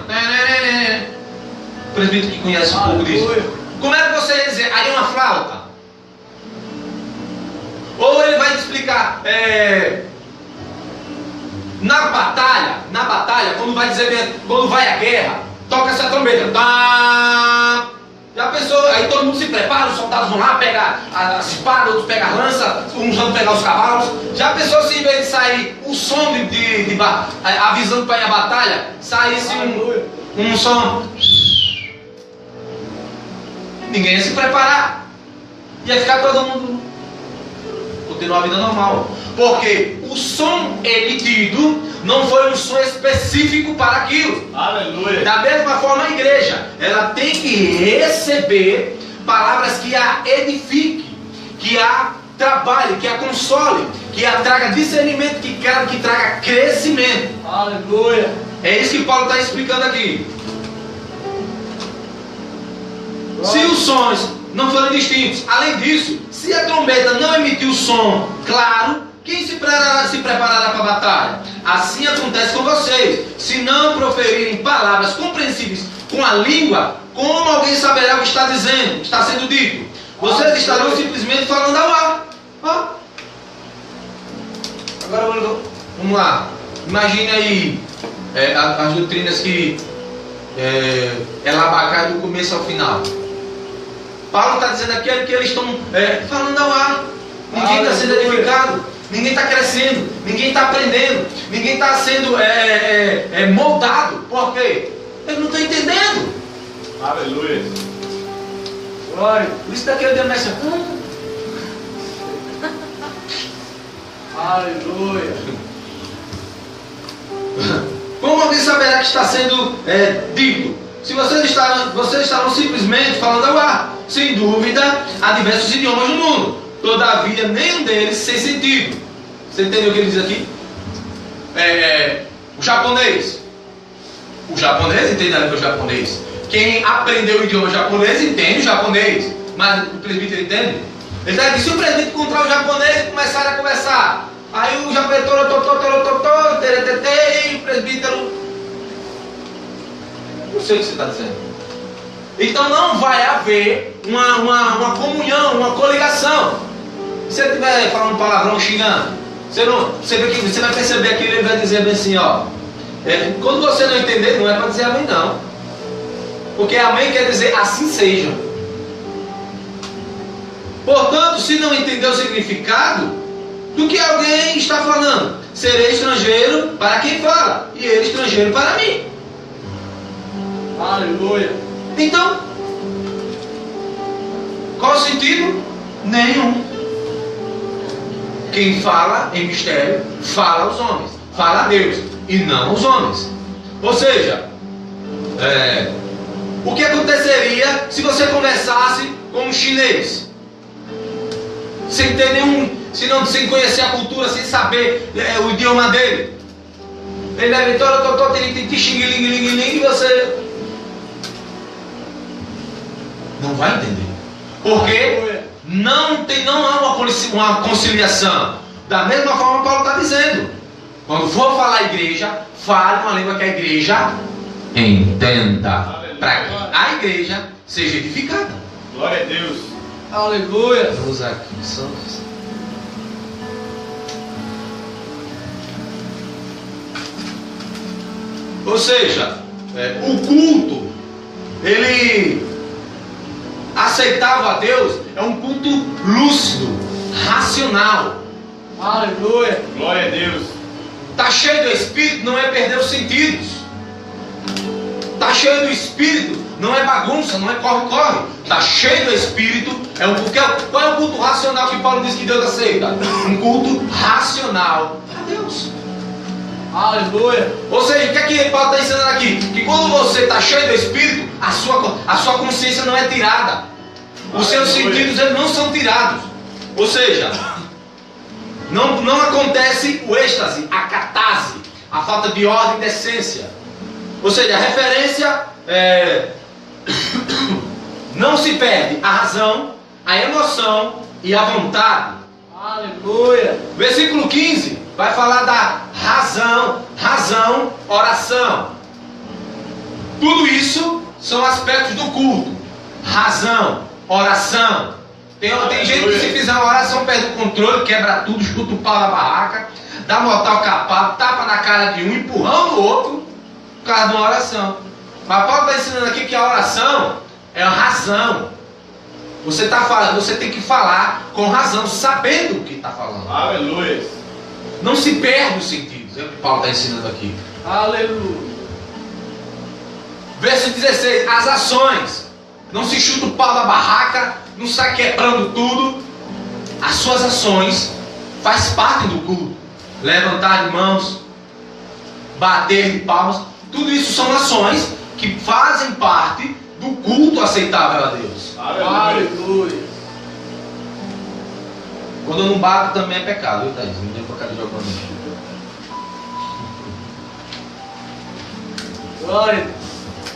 O presbítero que conhece um pouco disso. Como é que você ia dizer? Aí é uma flauta? Ou ele vai te explicar, na batalha, quando vai a guerra, toca essa trombeta. Tá! Já pensou? Aí todo mundo se prepara, os soldados vão lá, pegar as espadas, outros pegam a lança, uns vão pegar os cavalos. Já pensou se em vez de sair o som avisando para ir à batalha, saísse um som? Ninguém ia se preparar. Ia ficar todo mundo continuar a vida normal. Porque o som emitido não foi um som específico para aquilo. Aleluia. Da mesma forma, a igreja, ela tem que receber palavras que a edifique, que a trabalhe, que a console, que a traga discernimento, que traga crescimento. Aleluia. É isso que Paulo está explicando aqui. Se os sons não forem distintos, além disso, se a trombeta não emitir o som claro, quem se preparará para a batalha? Assim acontece com vocês. Se não proferirem palavras compreensíveis com a língua, como alguém saberá o que está dizendo, está sendo dito? Vocês estarão simplesmente falando ao ar. Agora vamos lá. Imagine aí as doutrinas que é labacado do começo ao final. Paulo está dizendo aqui que eles estão falando ao ar. Ninguém está sendo edificado, ninguém está crescendo, ninguém está aprendendo, ninguém está sendo moldado. Por quê? Eles não estão entendendo. Aleluia. Glória. Por isso daquele dia começa. Aleluia. Como alguém saberá que está sendo dito? Se vocês estarão simplesmente falando ao ar. Sem dúvida, há diversos idiomas no mundo. Todavia, nenhum deles sem sentido. Você entendeu o que ele diz aqui? O japonês. O japonês entende a língua japonês. Quem aprendeu o idioma japonês entende o japonês. Mas o presbítero entende? Ele está aqui, se o presbítero encontrar o japonês e começarem a conversar, aí o japonês e o presbítero, não sei o que você está dizendo. Então não vai haver uma comunhão, uma coligação. Se você estiver falando palavrão xingando, você vai perceber que ele vai dizer bem assim, ó. Quando você não entender, não é para dizer amém não. Porque amém quer dizer assim seja. Portanto, se não entender o significado do que alguém está falando, serei estrangeiro para quem fala, e ele estrangeiro para mim. Aleluia. Então, qual o sentido? Nenhum. Quem fala em mistério, fala aos homens, fala a Deus. e não aos homens. Ou seja, o que aconteceria se você conversasse com um chinês? Sem ter sem conhecer a cultura, sem saber o idioma dele. Ele deve e você não vai entender. Porque não há uma conciliação. Da mesma forma Paulo está dizendo. Quando for falar a igreja, fale uma língua que a igreja entenda. Para que a igreja seja edificada. Glória a Deus. Aleluia. Vamos usar aqui Santos. Ou seja, o culto, ele aceitável a Deus, é um culto lúcido, racional. Aleluia. Glória a Deus. Está cheio do Espírito, não é perder os sentidos. Está cheio do Espírito, não é bagunça, não é corre-corre. Está cheio do Espírito. Qual é o culto racional que Paulo diz que Deus aceita? Um culto racional a Deus. Aleluia. Ou seja, o que é que Paulo está ensinando aqui? Que quando você está cheio do Espírito, a sua consciência não é tirada. Os seus sentidos eles não são tirados. Ou seja, não acontece o êxtase, a catase, a falta de ordem e decência. Ou seja, a referência não se perde a razão, a emoção e a vontade. Aleluia. Versículo 15 vai falar da razão, oração. Tudo isso são aspectos do culto. Razão, oração. Tem gente que se fizer uma oração perde o controle, quebra tudo, escuta o pau na barraca, dá mortal capado, tapa na cara de um, empurrão no outro, por causa de uma oração. Mas Paulo está ensinando aqui que a oração é a razão. Você está falando, você tem que falar com razão, sabendo o que está falando. Aleluia. Não se perde os sentidos, é o que Paulo está ensinando aqui. Aleluia. Verso 16, as ações. Não se chuta o pau da barraca, não sai quebrando tudo. As suas ações faz parte do culto. Levantar de mãos, bater de palmas, tudo isso são ações que fazem parte do culto aceitável a Deus. Aleluia. Quando eu não bato também é pecado, viu, Thaís? Não tem pecado de jogando. Glória.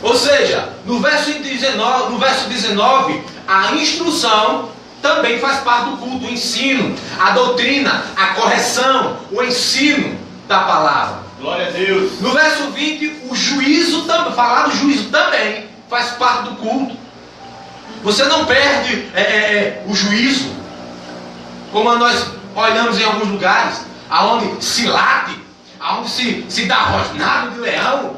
Ou seja, no verso 19, a instrução também faz parte do culto, o ensino, a doutrina, a correção, o ensino da palavra. Glória a Deus. No verso 20, o juízo, falar do juízo também faz parte do culto. Você não perde o juízo, como nós olhamos em alguns lugares, aonde se late, aonde se dá rosnado de leão.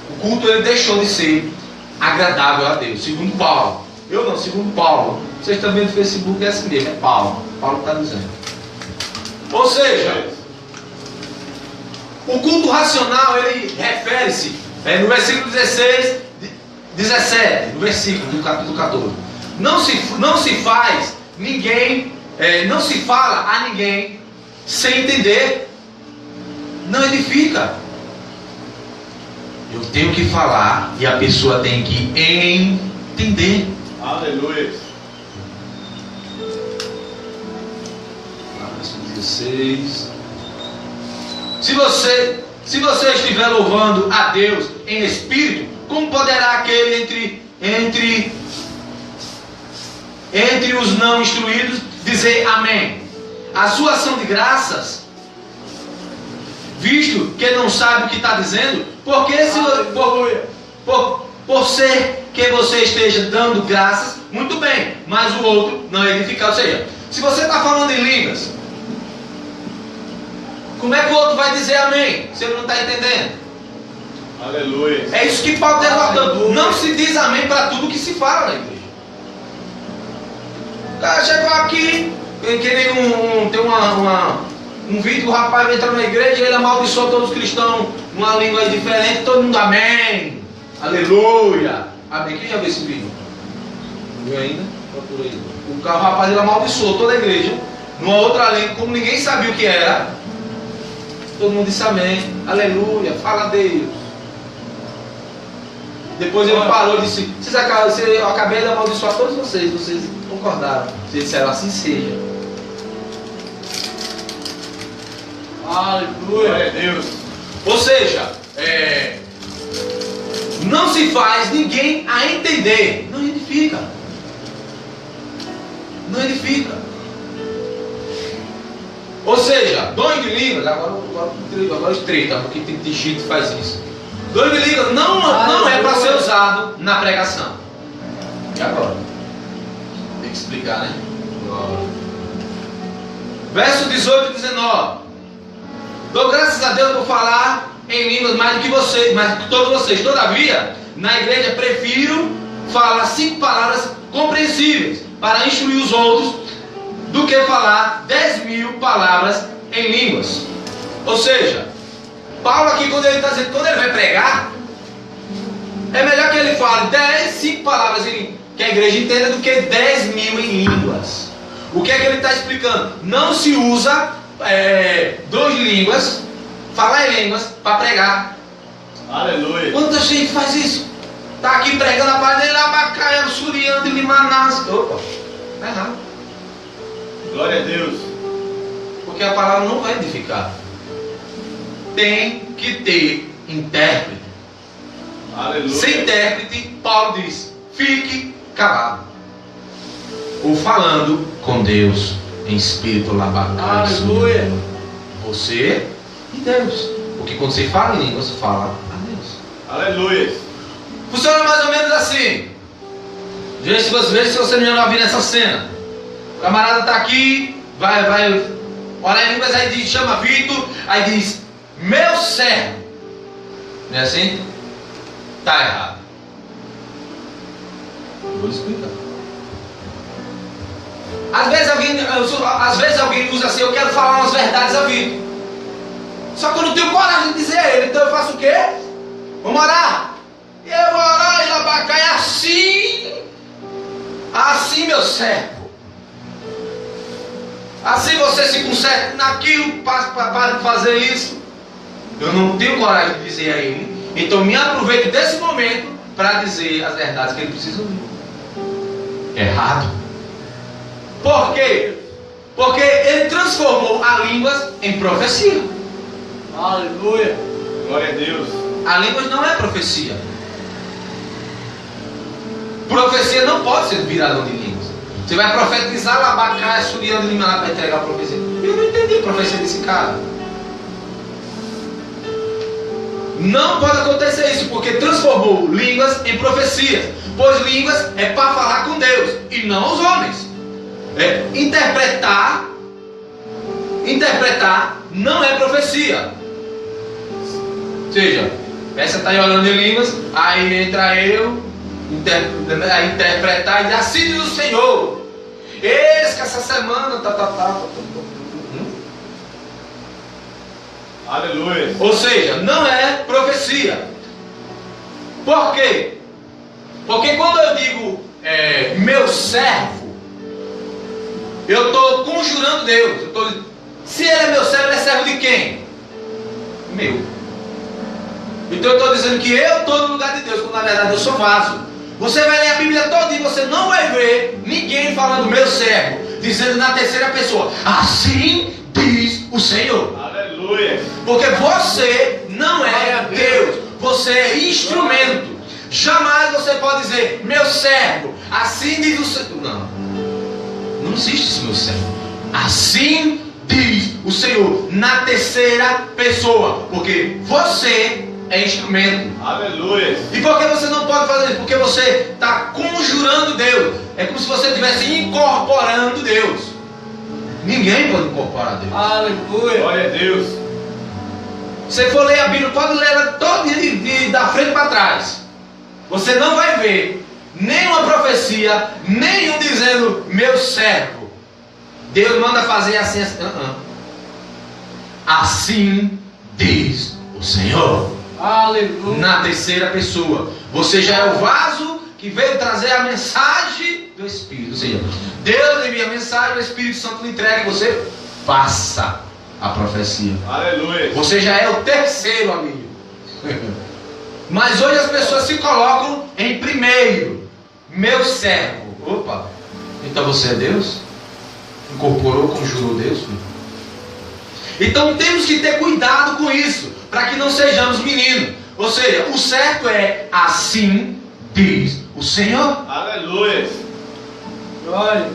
O culto ele deixou de ser agradável a Deus, segundo Paulo. Eu não, segundo Paulo. Vocês estão vendo no Facebook, é assim mesmo, é Paulo. Paulo está dizendo. Ou seja, o culto racional ele refere-se no versículo 17, no versículo do capítulo 14. Não se faz ninguém, não se fala a ninguém sem entender. Não edifica. Eu tenho que falar e a pessoa tem que entender. Aleluia. Verso 16. Se você estiver louvando a Deus em espírito, como poderá aquele entre os não instruídos dizer amém? A sua ação de graças, visto que não sabe o que está dizendo, porque por ser que você esteja dando graças, muito bem, mas o outro não é edificado. Ou seja, se você está falando em línguas, como é que o outro vai dizer amém, se ele não está entendendo? Aleluia. É isso que Paulo está exortando. Não se diz amém para tudo que se fala na igreja. O cara chegou aqui, que nem tem um vídeo, o rapaz entra na igreja e ele amaldiçoa todos os cristãos numa língua diferente, todo mundo amém, aleluia, amém. Quem já viu esse vídeo? Não viu ainda? Procura aí. O rapaz ele amaldiçoou toda a igreja numa outra língua, como ninguém sabia o que era. Todo mundo disse amém, aleluia, fala a Deus. Depois ele parou e disse: eu acabei de amaldiçoar todos vocês concordaram. Vocês disseram assim seja. Aleluia. Glória a Deus. Ou seja, não se faz ninguém a entender. Não edifica. Não edifica. Ou seja, dom de línguas, agora estreita, porque tem gente que faz isso. Dom de línguas não é para ser usado na pregação. E agora? Tem que explicar, né? Verso 18 e 19. Dou graças a Deus por falar em línguas mais do que vocês, mais do que todos vocês. Todavia, na igreja prefiro falar 5 palavras compreensíveis para instruir os outros do que falar 10.000 palavras em línguas. Ou seja, Paulo aqui, quando ele está dizendo, quando ele vai pregar, é melhor que ele fale 5 palavras que a igreja entenda do que 10.000 em línguas. O que é que ele está explicando? Não se usa dons de línguas, falar em línguas, para pregar. Aleluia. Quanta gente faz isso? Está aqui pregando a palavra, Abacaia, Suriando e Limanás. Opa, está errado. Glória a Deus. Porque a palavra não vai edificar. Tem que ter intérprete. Aleluia. Sem intérprete, Paulo diz: fique calado. Ou falando com Deus em espírito labacado. Aleluia. Você e Deus. Porque quando você fala em língua, você fala a Deus. Aleluia. Funciona mais ou menos assim. Gente, se você não já viu nessa cena. O camarada está aqui, vai orar em línguas, aí diz, chama Vitor, aí diz, meu servo. Não é assim? Está errado. Vou lhe explicar. Às vezes alguém usa assim, eu quero falar umas verdades a Vitor. Só que eu não tenho coragem de dizer a ele, então eu faço o quê? Vamos orar. E eu vou orar e Labacai assim meu servo. Assim você se conserta naquilo, para de fazer isso. Eu não tenho coragem de dizer a ele. Então me aproveito desse momento para dizer as verdades que ele precisa ouvir. Errado. Por quê? Porque ele transformou a línguas em profecia. Aleluia. Glória a Deus. A línguas não é profecia. Profecia não pode ser viradão de línguas. Você vai profetizar Labacá, Suriano de Limaná para entregar a profecia. Eu não entendi a profecia desse cara. Não pode acontecer isso, porque transformou línguas em profecias. Pois línguas é para falar com Deus e não os homens. Interpretar não é profecia. Ou seja, essa está aí orando em línguas, aí entra eu, a interpretar e diz, assim diz o Senhor. Eis que essa semana Aleluia. Ou seja, não é profecia. Por quê? Porque quando eu digo meu servo, eu estou conjurando Deus. Se ele é meu servo, ele é servo de quem? Meu. Então eu estou dizendo que eu estou no lugar de Deus, quando na verdade eu sou vaso. Você vai ler a Bíblia toda e você não vai ver ninguém falando meu servo, dizendo na terceira pessoa, assim diz o Senhor. Aleluia. Porque você não é Deus, você é instrumento. Jamais você pode dizer, meu servo, assim diz o Senhor. Não existe esse meu servo. Assim diz o Senhor, na terceira pessoa. Porque você é instrumento. Aleluia. E por que você não pode fazer isso? Porque você está conjurando Deus. É como se você estivesse incorporando Deus. Ninguém pode incorporar Deus. Aleluia. Glória a Deus. Se for ler a Bíblia, pode ler ela toda da frente para trás. Você não vai ver nenhuma profecia, nenhum dizendo meu servo. Deus manda fazer assim. Assim diz o Senhor. Aleluia. Na terceira pessoa. Você já é o vaso que veio trazer a mensagem do Espírito. Ou seja, Deus envia a mensagem, o Espírito Santo lhe entrega e você passa a profecia. Aleluia. Você já é o terceiro, amigo. Mas hoje as pessoas se colocam em primeiro. Meu servo. Opa, então você é Deus? Incorporou, conjurou Deus? Então temos que ter cuidado com isso, para que não sejamos meninos. Ou seja, o certo é assim diz o Senhor. Aleluia. Glória.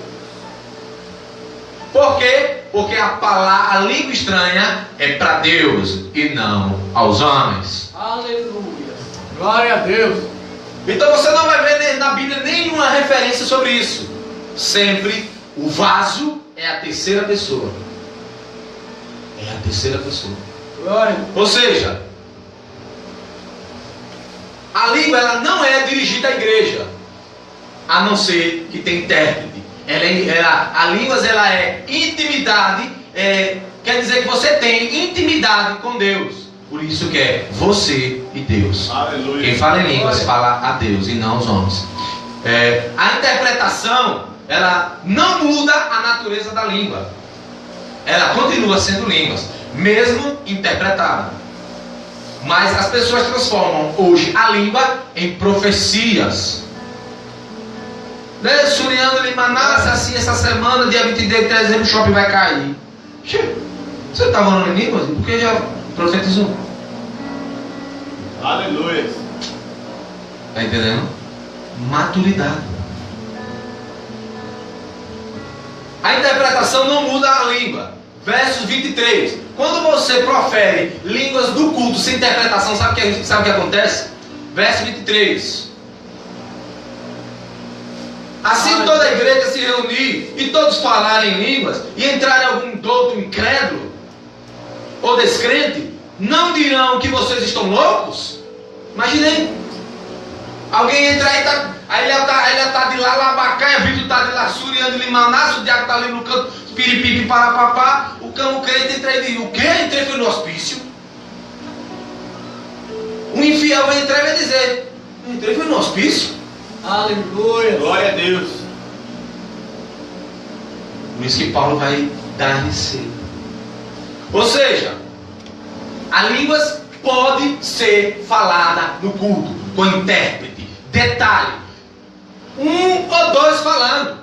Por quê? Porque a língua estranha é para Deus e não aos homens. Aleluia. Glória a Deus. Então você não vai ver na Bíblia nenhuma referência sobre isso. Sempre o vaso é a terceira pessoa. É a terceira pessoa. Glória. Ou seja, a língua ela não é dirigida à igreja, a não ser que tenha intérprete. A língua ela é intimidade, quer dizer que você tem intimidade com Deus. Por isso que é você e Deus. Aleluia. Quem fala em línguas fala a Deus e não aos homens. A interpretação ela não muda a natureza da língua. Ela continua sendo línguas, mesmo interpretada. Mas as pessoas transformam hoje a língua em profecias. Suriano Limanassa, assim, essa semana, dia 22 de dezembro, o shopping vai cair. Você está falando em línguas? Porque já profetizou. Aleluia. Está entendendo? Maturidade. A interpretação não muda a língua. Versos 23. Quando você profere línguas do culto sem interpretação, sabe o que acontece? Verso 23. Assim toda a igreja se reunir e todos falarem em línguas e entrarem algum douto incrédulo ou descrente, não dirão que vocês estão loucos? Imaginei. Alguém entra aí, ele está de lá, Labacaia, Vitor está de lá, Suriano de Limanaço, o diabo está ali no canto, piripipi, parapapá, o crente entra aí e diz, o quê? Entrei foi no hospício. O infiel vai entrar e vai dizer, entrei foi no hospício. Aleluia. Glória a Deus. Por isso que Paulo vai dar receita. Ou seja, a língua pode ser falada no culto, com intérprete. Detalhe, um ou dois falando.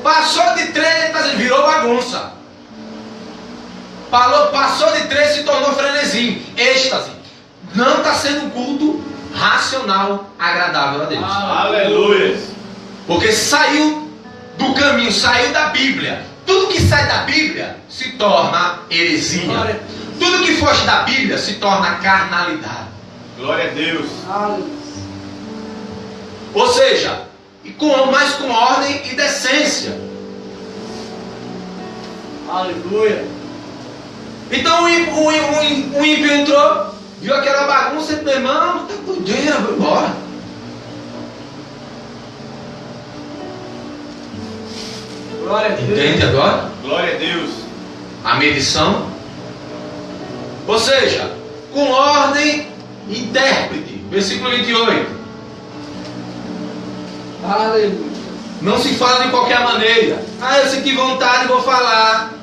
Passou de 3, virou bagunça. Passou de 3, se tornou frenesim, êxtase. Não está sendo um culto racional, agradável a Deus. Aleluia. Porque saiu do caminho, saiu da Bíblia. Tudo que sai da Bíblia se torna heresia. Tudo que foge da Bíblia se torna carnalidade. Glória a Deus. Aleluia. Ou seja, mas com ordem e decência. Aleluia. Então o ímpio entrou, viu aquela bagunça e meu irmão, tá doideira, vou embora. Glória a Deus. Entende agora? Glória a Deus. A medição. Ou seja, com ordem, intérprete. Versículo 28. Aleluia. Não se fala de qualquer maneira. Eu senti vontade, vou falar.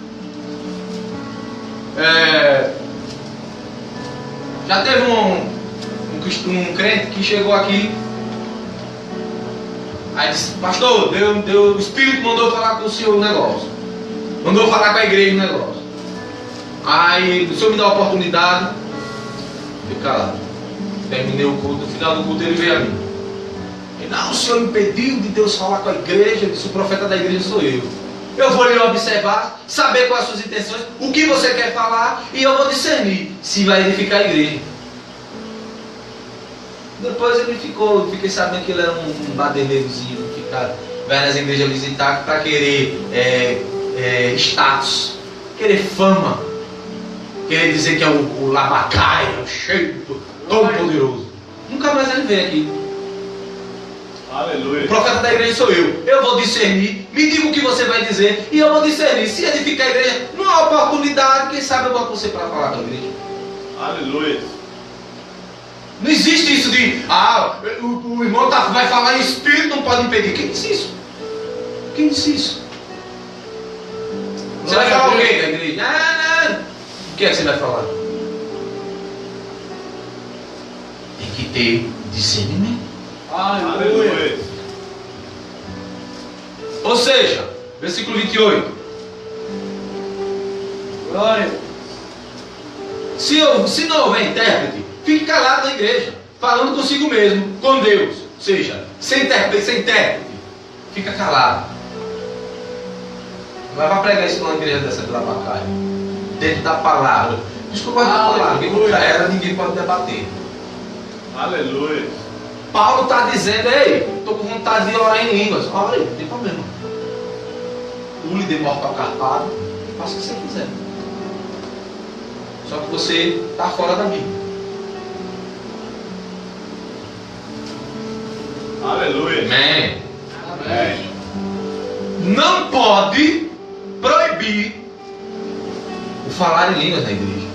Já teve um crente que chegou aqui. Aí disse, pastor, o Espírito mandou falar com o senhor um negócio. Mandou falar com a igreja um negócio. Aí o senhor me dá a oportunidade. Fica lá. Terminei o culto, no final do culto ele veio a mim. Não, o senhor impediu de Deus falar com a igreja. Eu disse, o profeta da igreja sou eu. Eu vou lhe observar, saber quais são as suas intenções, o que você quer falar, e eu vou discernir se vai edificar a igreja. Depois ele fiquei sabendo que ele era um baderneirozinho, que vai nas igrejas visitar para querer status, querer fama, querer dizer que é o Labacaia, o cheio, todo poderoso. Nunca mais ele vem aqui. Aleluia. O profeta da igreja sou eu. Eu vou discernir. Me diga o que você vai dizer. E eu vou discernir. Se edificar a igreja, numa oportunidade, quem sabe eu boto você para falar com a igreja. Aleluia. Não existe isso de, o irmão vai falar em espírito, não pode impedir. Quem disse isso? Quem disse isso? Você vai falar o quê na igreja? O que é que você vai falar? Tem que ter discernimento. Aleluia. Ou seja, versículo 28. Glória. Se não houver intérprete, fique calado na igreja, falando consigo mesmo, com Deus. Ou seja, sem intérprete, fica calado. Não vai pregar isso numa igreja dessa de Labacaia. Dentro da palavra. Desculpa a palavra, porque contra ela ninguém pode debater. Aleluia. Paulo está dizendo, ei, estou com vontade de orar em línguas. Ore, não tem problema. Pule de morto ao carpado, faça o que você quiser. Só que você está fora da Bíblia. Aleluia. Amém. Amém. Não pode proibir o falar em línguas na igreja.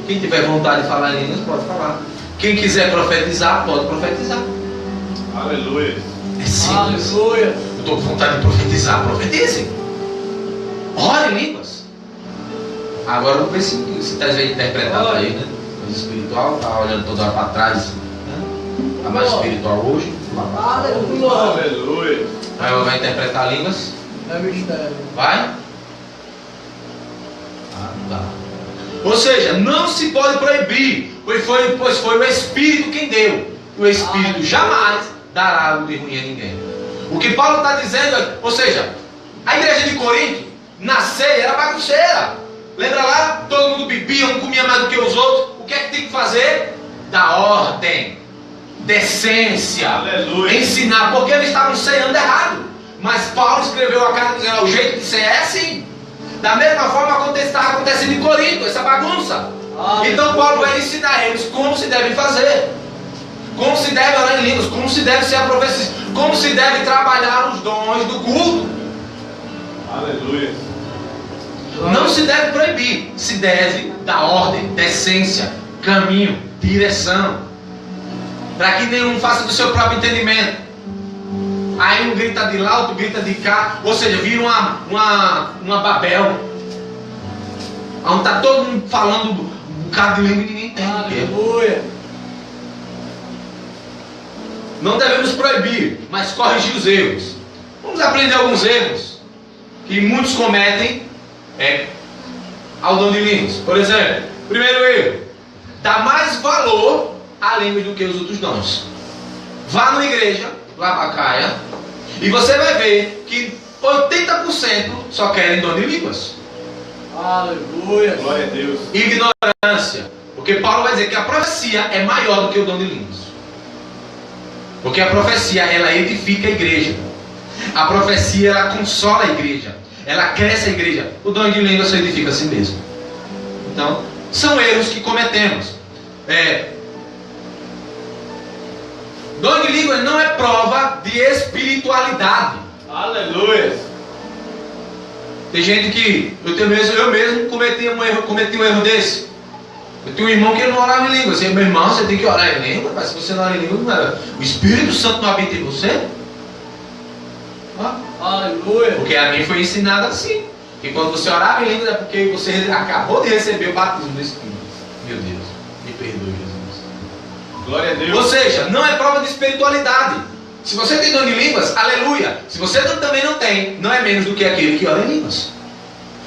Quem tiver vontade de falar em línguas pode falar. Quem quiser profetizar, pode profetizar. Aleluia. É simples. Aleluia. Eu estou com vontade de profetizar, profetize. Ore em línguas. Agora vamos ver se está interpretado aí, né? Coisa espiritual, está olhando toda hora para trás. Né? Está mais espiritual hoje. Aleluia. Aleluia. Aí ela vai interpretar línguas. É mistério. Vai? Tá. Ou seja, não se pode proibir, pois foi o Espírito quem deu. O Espírito jamais dará algo de ruim a ninguém. O que Paulo está dizendo é, ou seja, a igreja de Corinto, na ceia, era bagunceira. Lembra lá? Todo mundo bebia, um comia mais do que os outros. O que é que tem que fazer? Dar ordem, decência, Aleluia. ensinar, porque eles estavam ceando errado. Mas Paulo escreveu a carta dizendo, o jeito de ser é assim. Da mesma forma estava acontecendo em Corinto, essa bagunça. Então Paulo vai ensinar eles como se deve fazer, como se deve orar em línguas, como se deve ser a profecia, como se deve trabalhar os dons do culto. Aleluia. Não se deve proibir, se deve dar ordem, decência, caminho, direção, para que nenhum faça do seu próprio entendimento. Aí um grita de lá, outro grita de cá, ou seja, vira uma Babel, onde está todo mundo falando um bocado de língua e ninguém entende. Aleluia. Não devemos proibir, mas corrigir os erros. Vamos aprender alguns erros que muitos cometem ao dom de línguas. Por exemplo, primeiro erro: dá mais valor à língua do que os outros dons. Vá na igreja, Labacaia, e você vai ver que 80% só querem dom de línguas. Aleluia. Glória a Deus. Ignorância. Porque Paulo vai dizer que a profecia é maior do que o dom de línguas. Porque a profecia, ela edifica a igreja. A profecia, ela consola a igreja. Ela cresce a igreja. O dom de línguas só edifica a si mesmo. Então, são erros que cometemos. Dom de línguas não é prova de espiritualidade. Aleluia. Tem gente que, eu mesmo cometi um erro desse. Eu tenho um irmão que não orava em línguas. Meu irmão, você tem que orar em línguas, mas se você não ora em línguas, não é. O Espírito Santo não habita em você? Aleluia. Porque a mim foi ensinado assim. Que quando você orava em línguas é porque você acabou de receber o batismo do Espírito. Meu Deus, me perdoe, Jesus. Glória a Deus. Ou seja, não é prova de espiritualidade. Se você tem dom de línguas, aleluia. Se você também não tem, não é menos do que aquele que ora em línguas.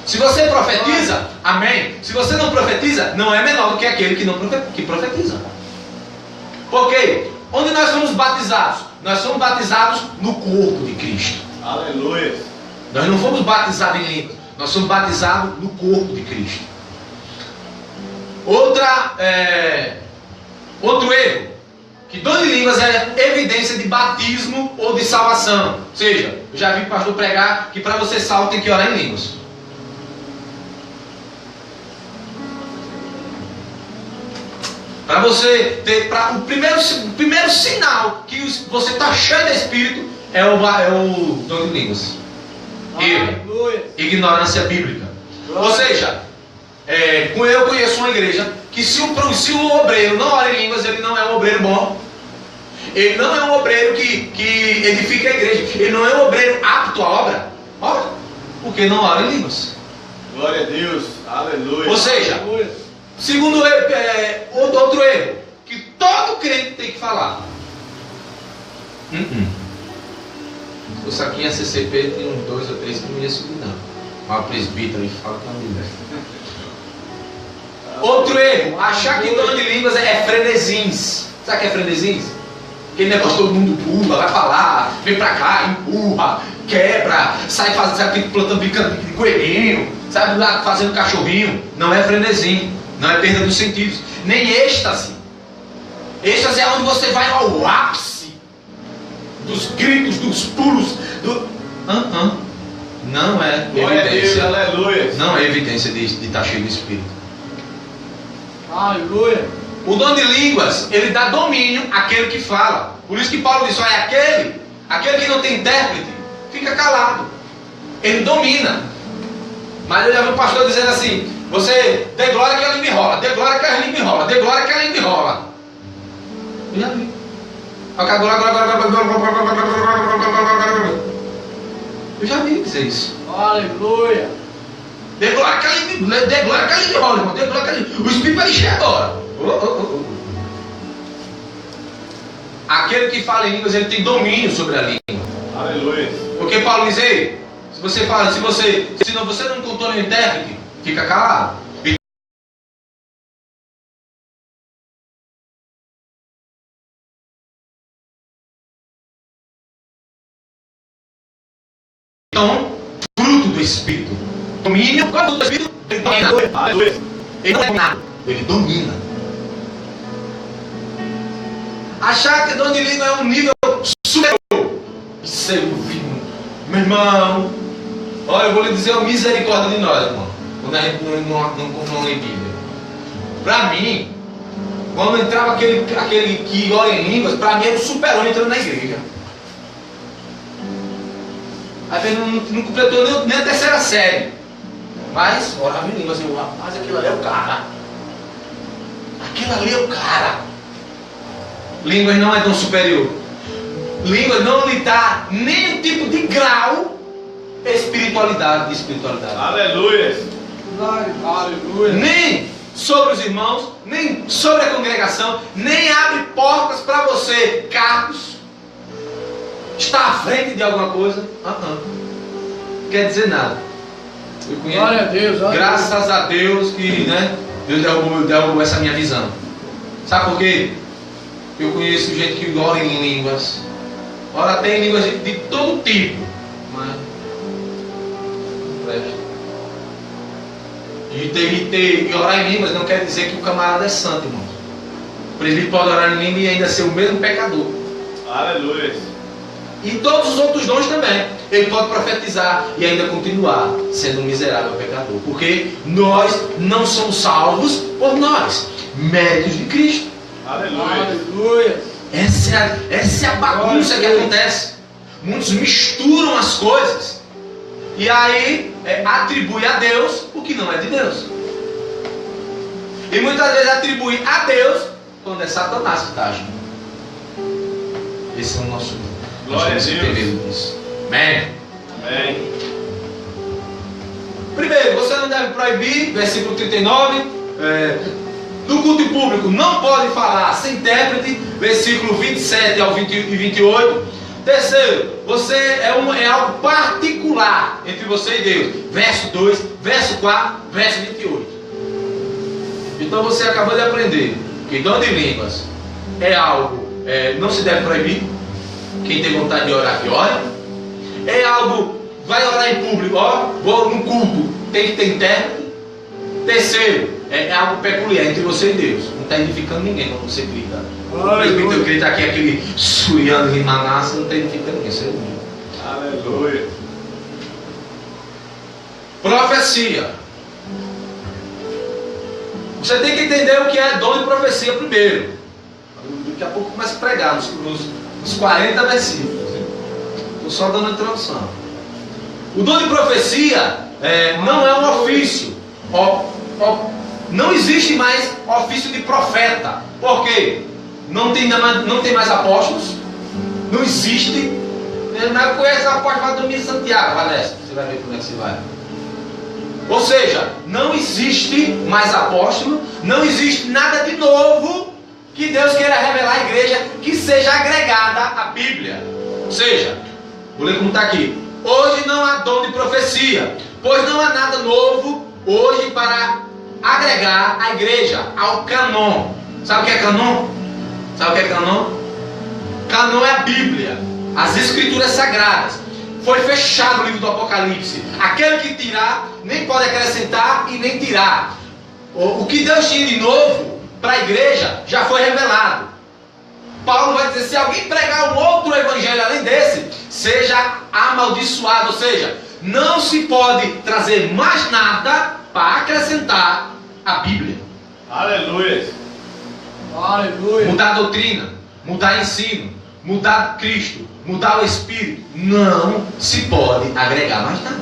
Se você profetiza, amém. Se você não profetiza, não é menor do que aquele que profetiza. Por quê? Onde nós somos batizados? Nós somos batizados no corpo de Cristo. Aleluia. Nós não fomos batizados em línguas, nós somos batizados no corpo de Cristo. Outro erro, que dom de línguas é evidência de batismo ou de salvação. Ou seja, eu já vi o pastor pregar que para você salvo tem que orar em línguas. Para você ter, o primeiro sinal que você está cheio de Espírito é o dom de línguas. Erro. Ignorância bíblica. Ou seja, eu conheço uma igreja que se o obreiro não ora em línguas, ele não é um obreiro bom. Ele não é um obreiro que edifica a igreja. Ele não é um obreiro apto à obra. Ora, porque não ora em línguas. Glória a Deus. Aleluia. Ou seja, segundo outro erro, que todo crente tem que falar. Se fosse aqui em CCP, tem uns 2 ou 3 que não ia subir, não. Mas o presbítero fala com a mulher. Outro erro, achar que dom de línguas é frenesins. Sabe o que é frenesins? Aquele negócio todo mundo pula, vai falar, vem pra cá, empurra, quebra, sai fazendo, sabe, plantando brincando de coelhinho, sabe, lá fazendo cachorrinho. Não é frenesim, não é perda dos sentidos, nem êxtase. Êxtase é onde você vai ao ápice dos gritos, dos pulos, não é evidência. Aleluia. Não é evidência de estar cheio de espírito. Aleluia. O dom de línguas, ele dá domínio àquele que fala. Por isso que Paulo diz, só é aquele que não tem intérprete, fica calado. Ele domina. Mas eu já vi um pastor dizendo assim, você dê glória que a língua enrola, dê glória que a língua enrola, dê glória que a língua enrola. Eu já vi. Eu já vi dizer isso. Aleluia. Dê glória que a língua enrola, irmão. Dê glória que a língua. O Espírito vai encher agora. Aquele que fala em línguas, ele tem domínio sobre a língua. Aleluia. Porque Paulo diz aí, se você não encontrou no intérprete, fica calado. Então, fruto do Espírito. Domínio, qual é o fruto do Espírito? Ele domina. Aleluia. Ele não é nada, ele domina. Achar que dom de língua é um nível superior. Isso é ouvido. Meu irmão, olha, eu vou lhe dizer a misericórdia de nós, irmão. Quando a gente não lê Bíblia. Para mim, quando entrava aquele que ora em línguas, para mim era o super-homem entrando na igreja. Às vezes não completou nem a 3ª série. Mas orava em línguas, assim, rapaz, aquilo ali é o cara. Aquilo ali é o cara. Línguas não é dom superior. Línguas não lhe dá nenhum tipo de grau de espiritualidade. Aleluia. Aleluia. Nem sobre os irmãos, nem sobre a congregação, nem abre portas para você, cargos, estar à frente de alguma coisa. Não quer dizer nada. Eu conheço, Glória a Deus. graças a Deus que, né, Deus derrubou essa minha visão. Sabe por quê? Eu conheço gente que ora em línguas. Ora até em línguas de todo tipo. Mas não presta. E orar em línguas não quer dizer que o camarada é santo, irmão. O presbítero pode orar em língua e ainda ser o mesmo pecador. Aleluia. E todos os outros dons também. Ele pode profetizar e ainda continuar sendo um miserável pecador. Porque nós não somos salvos por nós. Méritos de Cristo. Aleluia. Aleluia. Essa é a bagunça que acontece. Muitos misturam as coisas. E aí atribui a Deus o que não é de Deus. E muitas vezes atribui a Deus quando é Satanás que está agindo. Esse é o nosso Deus. Glória a Deus. Disso. Amém. Amém. Primeiro, você não deve proibir, versículo 39, no culto público não pode falar sem intérprete, versículo 27 ao 20 e 28. Terceiro, você é algo particular entre você e Deus, verso 2, verso 4, verso 28. Então você acabou de aprender que dom de línguas é algo, não se deve proibir. Quem tem vontade de orar, que ore. É algo, vai orar em público, vou num culto, tem que ter intérprete. Terceiro, é algo peculiar entre você e Deus. Não está edificando ninguém quando você grita. O presbítero grita aqui, aquele suriano rimanassa, não está edificando ninguém. Você é Aleluia. profecia. Você tem que entender o que é dom de profecia primeiro. Daqui a pouco começa a pregar nos 40 versículos. Estou só dando a introdução. O dom de profecia não é um ofício não existe mais ofício de profeta. Por quê? Não tem mais apóstolos. Não existe. Mas conhece o apóstolo, vai dormir em Santiago, Vanessa. Você vai ver como é que você vai. Ou seja, não existe mais apóstolo, não existe nada de novo que Deus queira revelar à igreja que seja agregada à Bíblia. Ou seja, vou ler como está aqui. Hoje não há dom de profecia, pois não há nada novo hoje para agregar a igreja ao canon. Sabe o que é canon? Sabe o que é canon? Canon é a Bíblia, as escrituras sagradas. Foi fechado o livro do Apocalipse. Aquele que tirar, nem pode acrescentar e nem tirar. O que Deus tinha de novo para a igreja já foi revelado. Paulo vai dizer, se alguém pregar um outro evangelho além desse, seja amaldiçoado. Ou seja, não se pode trazer mais nada para acrescentar à Bíblia. Aleluia. Aleluia. Mudar a doutrina, mudar o ensino, mudar Cristo, mudar o Espírito. Não se pode agregar mais nada.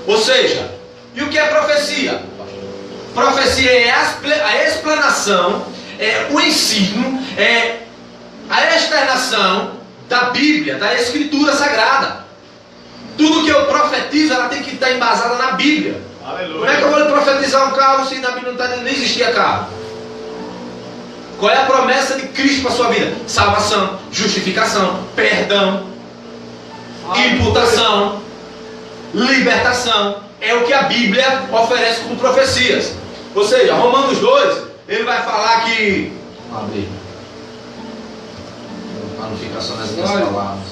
Ou seja, e o que é profecia? Profecia é a explanação, é o ensino, é a externação da Bíblia, da Escritura Sagrada. Tudo que eu profetizo, ela tem que estar embasada na Bíblia. Aleluia. Como é que eu vou profetizar um carro se na Bíblia não existia carro? Qual é a promessa de Cristo para a sua vida? Salvação, justificação, perdão, imputação, libertação. É o que a Bíblia oferece como profecias. Ou seja, Romanos 2, ele vai falar que... Vamos abrir. Para não ficar só nas minhas palavras.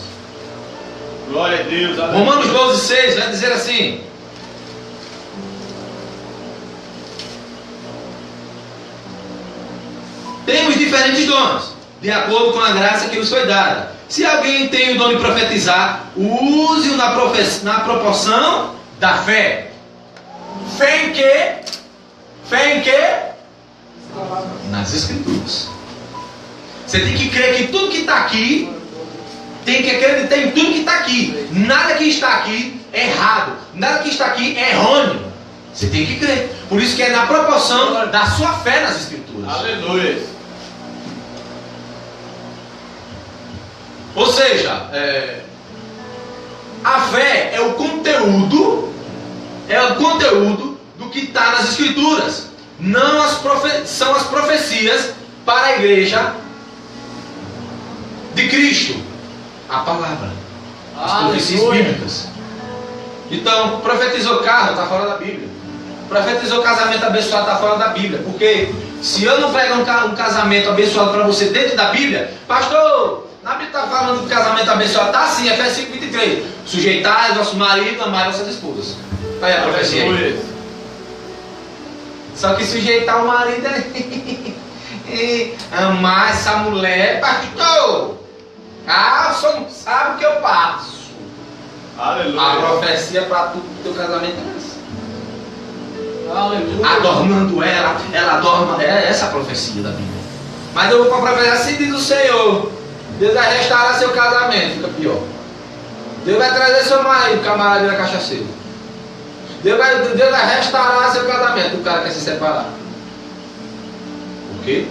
Glória a Deus. Aleluia. Romanos 12, 6 vai dizer assim: temos diferentes dons, de acordo com a graça que nos foi dada. Se alguém tem o dom de profetizar, use-o na proporção da fé. Fé em quê? Fé em quê? Nas Escrituras. Você tem que crer que tudo que está aqui, tem que acreditar em tudo que está aqui. Nada que está aqui é errado, nada que está aqui é errôneo. Você tem que crer. Por isso que é na proporção da sua fé nas Escrituras. Aleluia. Ou seja, a fé é o conteúdo do que está nas Escrituras. Não são as profecias para a igreja de Cristo. A palavra. As profecias bíblicas. Então, profetizou carro, está fora da Bíblia. Profetizou casamento abençoado, está fora da Bíblia. Porque se eu não pregar um casamento abençoado para você dentro da Bíblia, pastor, na Bíblia está falando do casamento abençoado, está assim, Efésios 5:23. Sujeitai ao vosso marido, amai vossas esposas. Está aí a profecia aí. Só que sujeitar o marido é amar essa mulher, pastor. Ah, o senhor não sabe o que eu passo. Aleluia. A profecia para tu, teu casamento é essa. Aleluia. Adornando ela adorna. É essa a profecia da Bíblia. Mas eu vou para a profecia, assim diz o Senhor. Deus vai restaurar seu casamento, fica pior. Deus vai trazer seu marido, camarada da cachaceira. Deus vai restaurar seu casamento, o cara quer se separar. Por quê?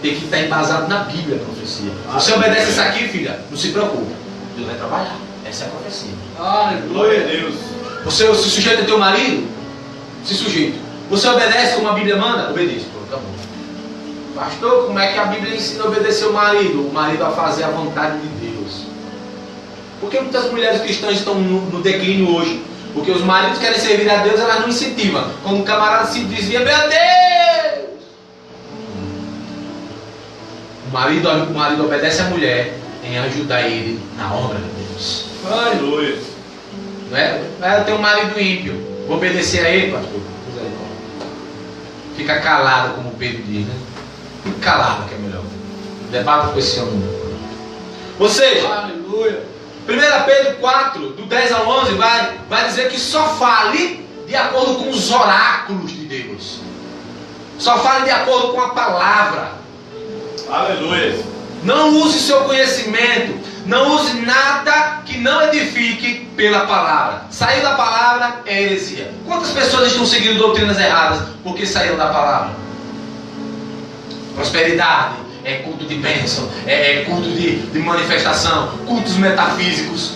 Tem que estar embasado na Bíblia a profecia. Você obedece isso aqui, filha, não se preocupe. Deus vai trabalhar. Essa é a profecia. Glória a Deus. Você se sujeita ao teu marido? Se sujeita. Você obedece como a Bíblia manda? Obedeça. Tá bom. Pastor, como é que a Bíblia ensina a obedecer o marido? O marido a fazer a vontade de Deus. Por que muitas mulheres cristãs estão no declínio hoje? Porque os maridos querem servir a Deus, elas não incentivam. Quando o camarada se desvia, meu Deus! O marido obedece a mulher em ajudar ele na obra de Deus. Aleluia. Não é? Eu tenho um marido ímpio. Vou obedecer a ele, pastor. Fica calado, como Pedro diz, né? Fica calado que é melhor. Debata com esse homem. Ou seja, Aleluia. 1 Pedro 4, do 10 ao 11, vai dizer que só fale de acordo com os oráculos de Deus. Só fale de acordo com a palavra. Aleluia. Não use seu conhecimento. Não use nada que não edifique pela palavra. Saiu da palavra é heresia. Quantas pessoas estão seguindo doutrinas erradas porque saíram da palavra? Prosperidade, é culto de bênção, é culto de manifestação, cultos metafísicos.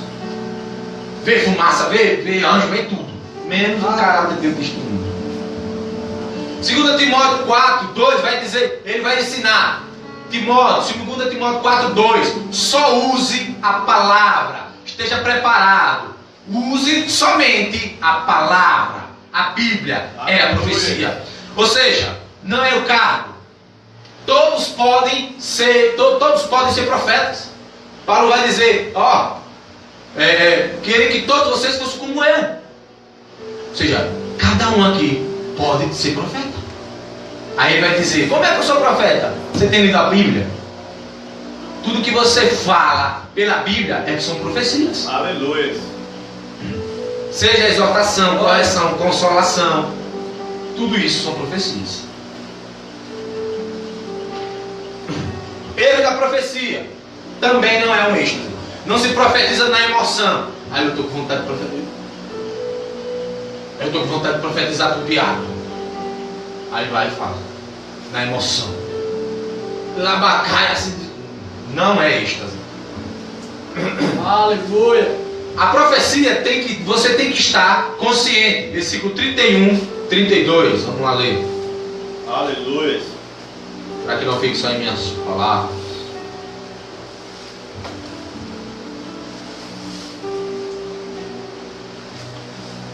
Vê fumaça, vê anjo, vê tudo. Menos o caráter de Deus deste mundo. 2 Timóteo 4, 2 vai dizer, ele vai ensinar. 2 Timóteo 4, 2. Só use a palavra. Esteja preparado. Use somente a palavra. A Bíblia é a profecia. Ou seja, não é o cargo. Todos podem ser profetas. Paulo vai dizer, queria que todos vocês fossem como eu. Ou seja, cada um aqui pode ser profeta. Aí ele vai dizer, como é que eu sou profeta? Você tem lido a Bíblia? Tudo que você fala pela Bíblia é que são profecias. Aleluia. Seja exortação, correção, consolação, tudo isso são profecias. Erro da profecia também não é um êxtase. Não se profetiza na emoção. Aí eu estou com vontade de profetizar. Eu estou com vontade de profetizar para o diabo. Aí vai e fala. Na emoção. Labacaia assim. Não é êxtase. Aleluia. A profecia você tem que estar consciente. Versículo 31, 32. Vamos lá ler. Aleluia. Para que não fique só em minhas palavras.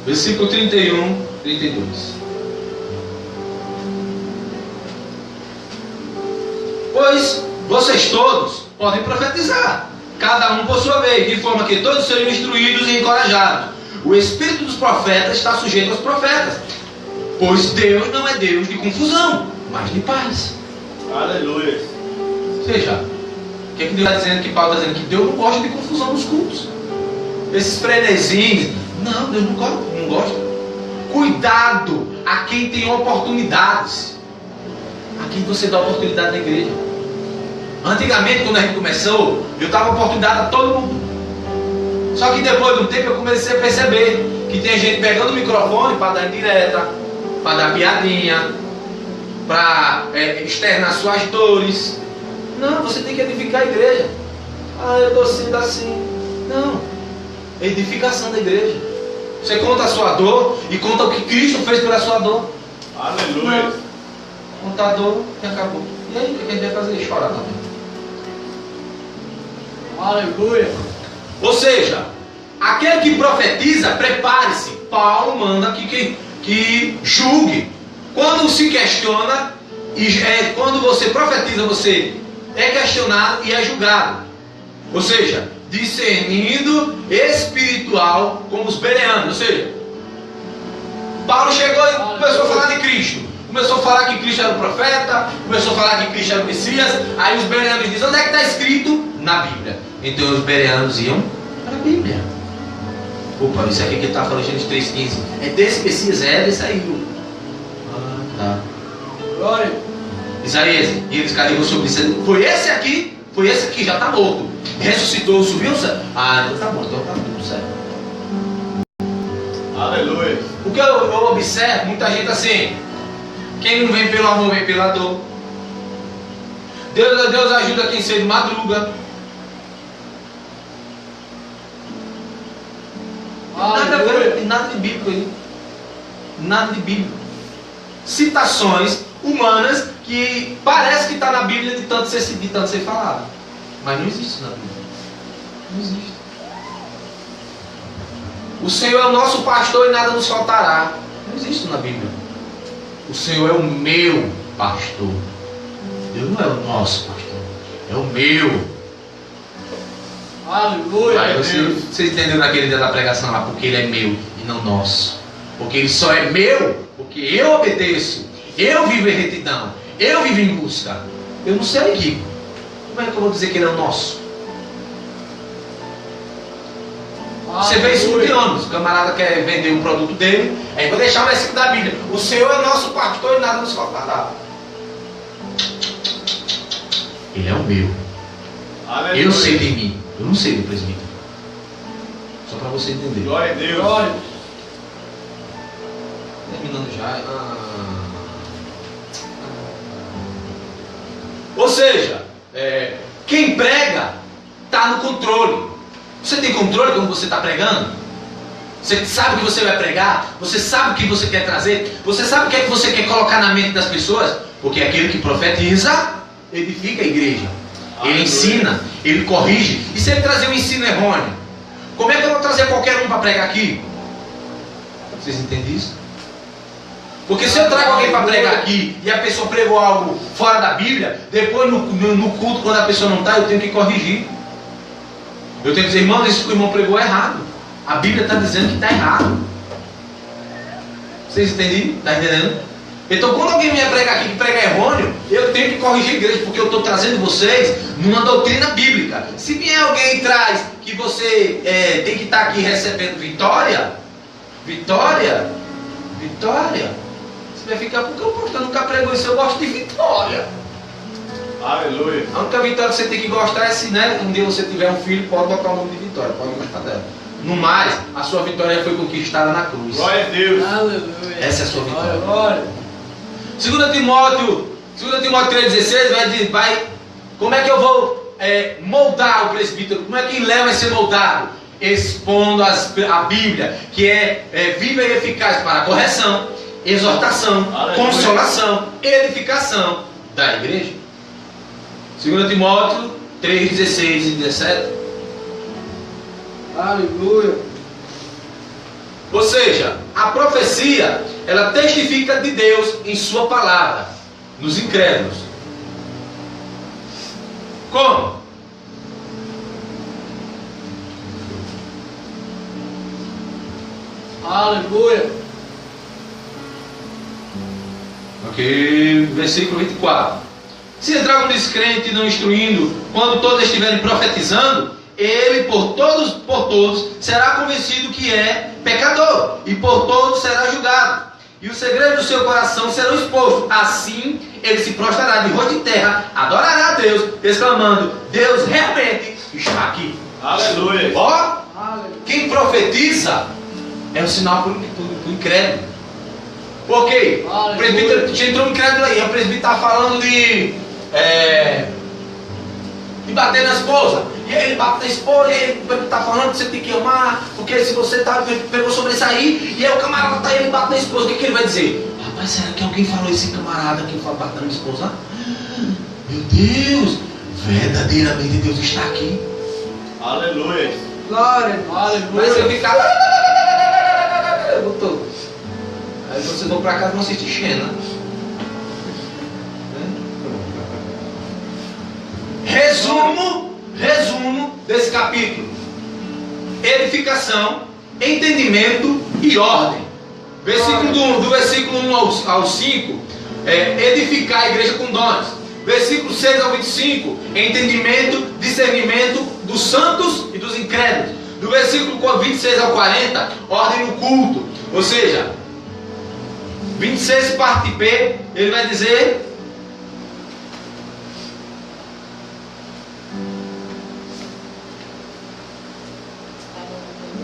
Versículo 31, 32. Pois vocês todos podem profetizar, cada um por sua vez, de forma que todos sejam instruídos e encorajados. O espírito dos profetas está sujeito aos profetas, pois Deus não é Deus de confusão, mas de paz. Aleluia. Ou seja, o que Deus está dizendo? Que Paulo está dizendo que Deus não gosta de confusão nos cultos. Esses frenesinhos, não, Deus não gosta. Cuidado a quem tem oportunidades. A quem você dá oportunidade na igreja. Antigamente, quando a gente começou, eu dava oportunidade a todo mundo. Só que depois de um tempo eu comecei a perceber que tem gente pegando o microfone para dar indireta, para dar piadinha, para externar suas dores. Não, você tem que edificar a igreja. Eu estou sendo assim. Não. Edificação da igreja. Você conta a sua dor e conta o que Cristo fez pela sua dor. Aleluia. Não. Conta a dor e acabou. E aí, o que a gente vai fazer? Chorar também. Aleluia. Ou seja, aquele que profetiza, prepare-se. Paulo manda que julgue. Quando se questiona, quando você profetiza, você é questionado e é julgado. Ou seja, discernindo espiritual como os bereanos. Ou seja, Paulo chegou e começou a falar de Cristo. Começou a falar que Cristo era o profeta, começou a falar que Cristo era o Messias. Aí os bereanos dizem, onde é que está escrito? Na Bíblia. Então os bereanos iam para a Bíblia. Opa, isso aqui que está falando em Gênesis 3,15. É desse Messias, é desse aí. Tá. Glória. Isaías, e eles carregam sobre isso. Foi esse aqui, já está morto. Ressuscitou, subiu, certo? Então tá bom, então tá tudo certo. Aleluia. O que eu observo, muita gente assim, quem não vem pelo amor, vem pela dor. Deus ajuda quem cedo madruga. Nada de bíblico aí. Nada de bíblico. Citações humanas que parece que está na Bíblia de tanto ser falado. Mas não existe isso na Bíblia. Não existe. O Senhor é o nosso pastor e nada nos faltará. Não existe isso na Bíblia. O Senhor é o meu pastor. Deus não é o nosso pastor. É o meu. Aleluia. Aí você entendeu naquele dia da pregação lá, porque ele é meu e não nosso. Porque ele só é meu, porque eu obedeço. Eu vivo em retidão. Eu vivo em busca. Eu não sei aqui. Como é que eu vou dizer que ele é o nosso? Você vê isso muito anos. O camarada quer vender um produto dele. Aí vou deixar o versículo da Bíblia. O Senhor é nosso pastor e nada nos faltará. Ele é o meu. Aleluia. Eu sei de mim. Eu não sei do presbítero. Só para você entender. Glória a Deus. Glória. Terminando já. Ou seja, quem prega está no controle. Você tem controle quando você está pregando? Você sabe o que você vai pregar? Você sabe o que você quer trazer? Você sabe o que é que você quer colocar na mente das pessoas? Porque aquele que profetiza edifica a igreja. Ele ensina, ele corrige. E se ele trazer um ensino errôneo? Como é que eu vou trazer qualquer um para pregar aqui? Vocês entendem isso? Porque se eu trago alguém para pregar aqui e a pessoa pregou algo fora da Bíblia, depois no culto, quando a pessoa não está, eu tenho que corrigir. Eu tenho que dizer, irmão, isso que o irmão pregou é errado. A Bíblia está dizendo que está errado. Vocês entendem? Está entendendo? Então quando alguém vier pregar aqui que prega errôneo, eu tenho que corrigir a igreja, porque eu estou trazendo vocês numa doutrina bíblica. Se vier alguém e traz que você tem que estar aqui recebendo vitória, você vai ficar, porque o pastor nunca pregou isso, eu gosto de vitória. Aleluia. A única vitória que você tem que gostar é se, né, um dia você tiver um filho, pode botar o nome de Vitória, pode gostar dela. No mais, a sua vitória foi conquistada na cruz. Glória a Deus. Aleluia. Essa é a sua vitória. Glória. 2 Timóteo 3,16 vai, como é que eu vou moldar o presbítero? Como é que Léo vai ser moldado? Expondo a Bíblia, que é viva e eficaz para a correção, exortação, Aleluia. Consolação, edificação da igreja. 2 Timóteo 3,16 e 17. Aleluia. Ou seja, a profecia, ela testifica de Deus em sua palavra, nos incrédulos. Como? Aleluia. Ok, versículo 24. Se entrar um descrente não instruindo, quando todos estiverem profetizando, ele por todos será convencido que é pecador, e por todos será julgado, e os segredos do seu coração serão expostos. Assim ele se prostrará de rosto em terra, adorará a Deus, exclamando: Deus realmente está aqui. Aleluia. Ó, quem profetiza é um sinal para o incrédulo. Por quê? O presbítero entrou um incrédulo aí, o presbítero está falando de bater na esposa. E aí ele bate na esposa, e aí ele está falando que você tem que amar, porque se você pegou sobre isso aí, e aí o camarada está aí, ele bate na esposa, o que ele vai dizer? Rapaz, será que alguém falou esse camarada que bateu na esposa? Meu Deus, verdadeiramente Deus está aqui. Aleluia. Glória. Mas Aleluia. você fica. Botou. Aí você vão para casa e vão assistir Xena. Resumo desse capítulo: edificação, entendimento e ordem. Do versículo 1 ao 5, edificar a igreja com dons. Versículo 6 ao 25, entendimento, discernimento dos santos e dos incrédulos. Do versículo 26 ao 40, ordem no culto. Ou seja, 26 parte B, ele vai dizer: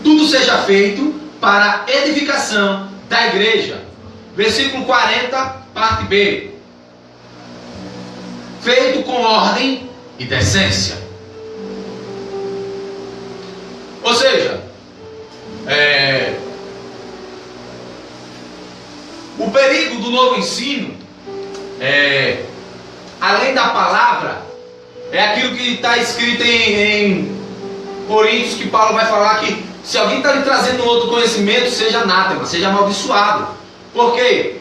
tudo seja feito para a edificação da igreja. Versículo 40, parte B: feito com ordem e decência. Ou seja, o perigo do novo ensino, além da palavra, é aquilo que está escrito em Coríntios, que Paulo vai falar que se alguém está lhe trazendo outro conhecimento, seja anátema, seja amaldiçoado. Por quê?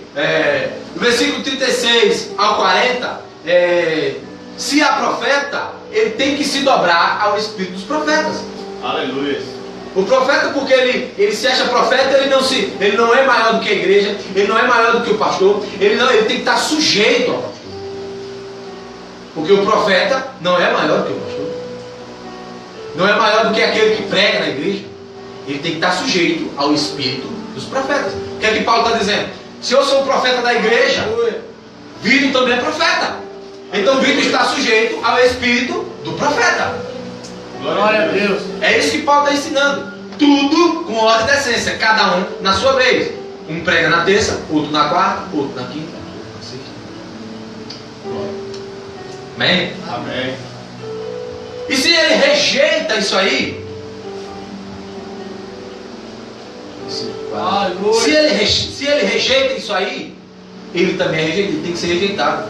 No versículo 36 ao 40, se há profeta, ele tem que se dobrar ao espírito dos profetas. Aleluia. O profeta, porque ele se acha profeta, ele não é maior do que a igreja, ele não é maior do que o pastor, ele tem que estar sujeito ao pastor. Porque o profeta não é maior do que o pastor, não é maior do que aquele que prega na igreja. Ele tem que estar sujeito ao espírito dos profetas. O que é que Paulo está dizendo? Se eu sou o profeta da igreja, Vitor também é profeta. Então Vitor está sujeito ao espírito do profeta. Glória a Deus. É isso que Paulo está ensinando. tudo com ordem e decência, cada um na sua vez. Um prega na terça, outro na quarta, outro na quinta, outro na sexta. Amém? Amém. E se ele rejeita isso aí? Aleluia. Se ele rejeita isso aí, ele também é rejeitado, ele tem que ser rejeitado.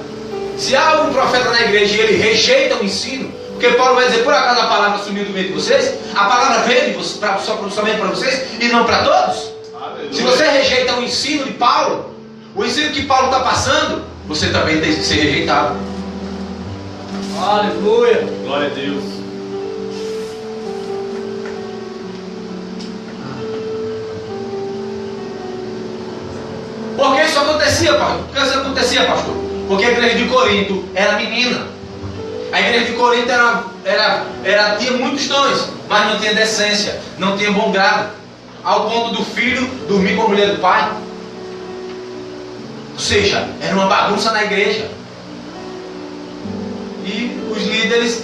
Se há algum profeta na igreja e ele rejeita o ensino, porque Paulo vai dizer, por acaso a palavra sumiu do meio de vocês, a palavra veio somente para vocês e não para todos? Aleluia. Se você rejeita o ensino de Paulo, o ensino que Paulo está passando, você também tem que ser rejeitado. Aleluia. Glória a Deus. Por que isso acontecia, pastor? Por que isso acontecia, pastor? Porque a igreja de Corinto era menina. A igreja de Corinto tinha muitos dons, mas não tinha decência, não tinha bom grado, ao ponto do filho dormir com a mulher do pai. Ou seja, era uma bagunça na igreja. E os líderes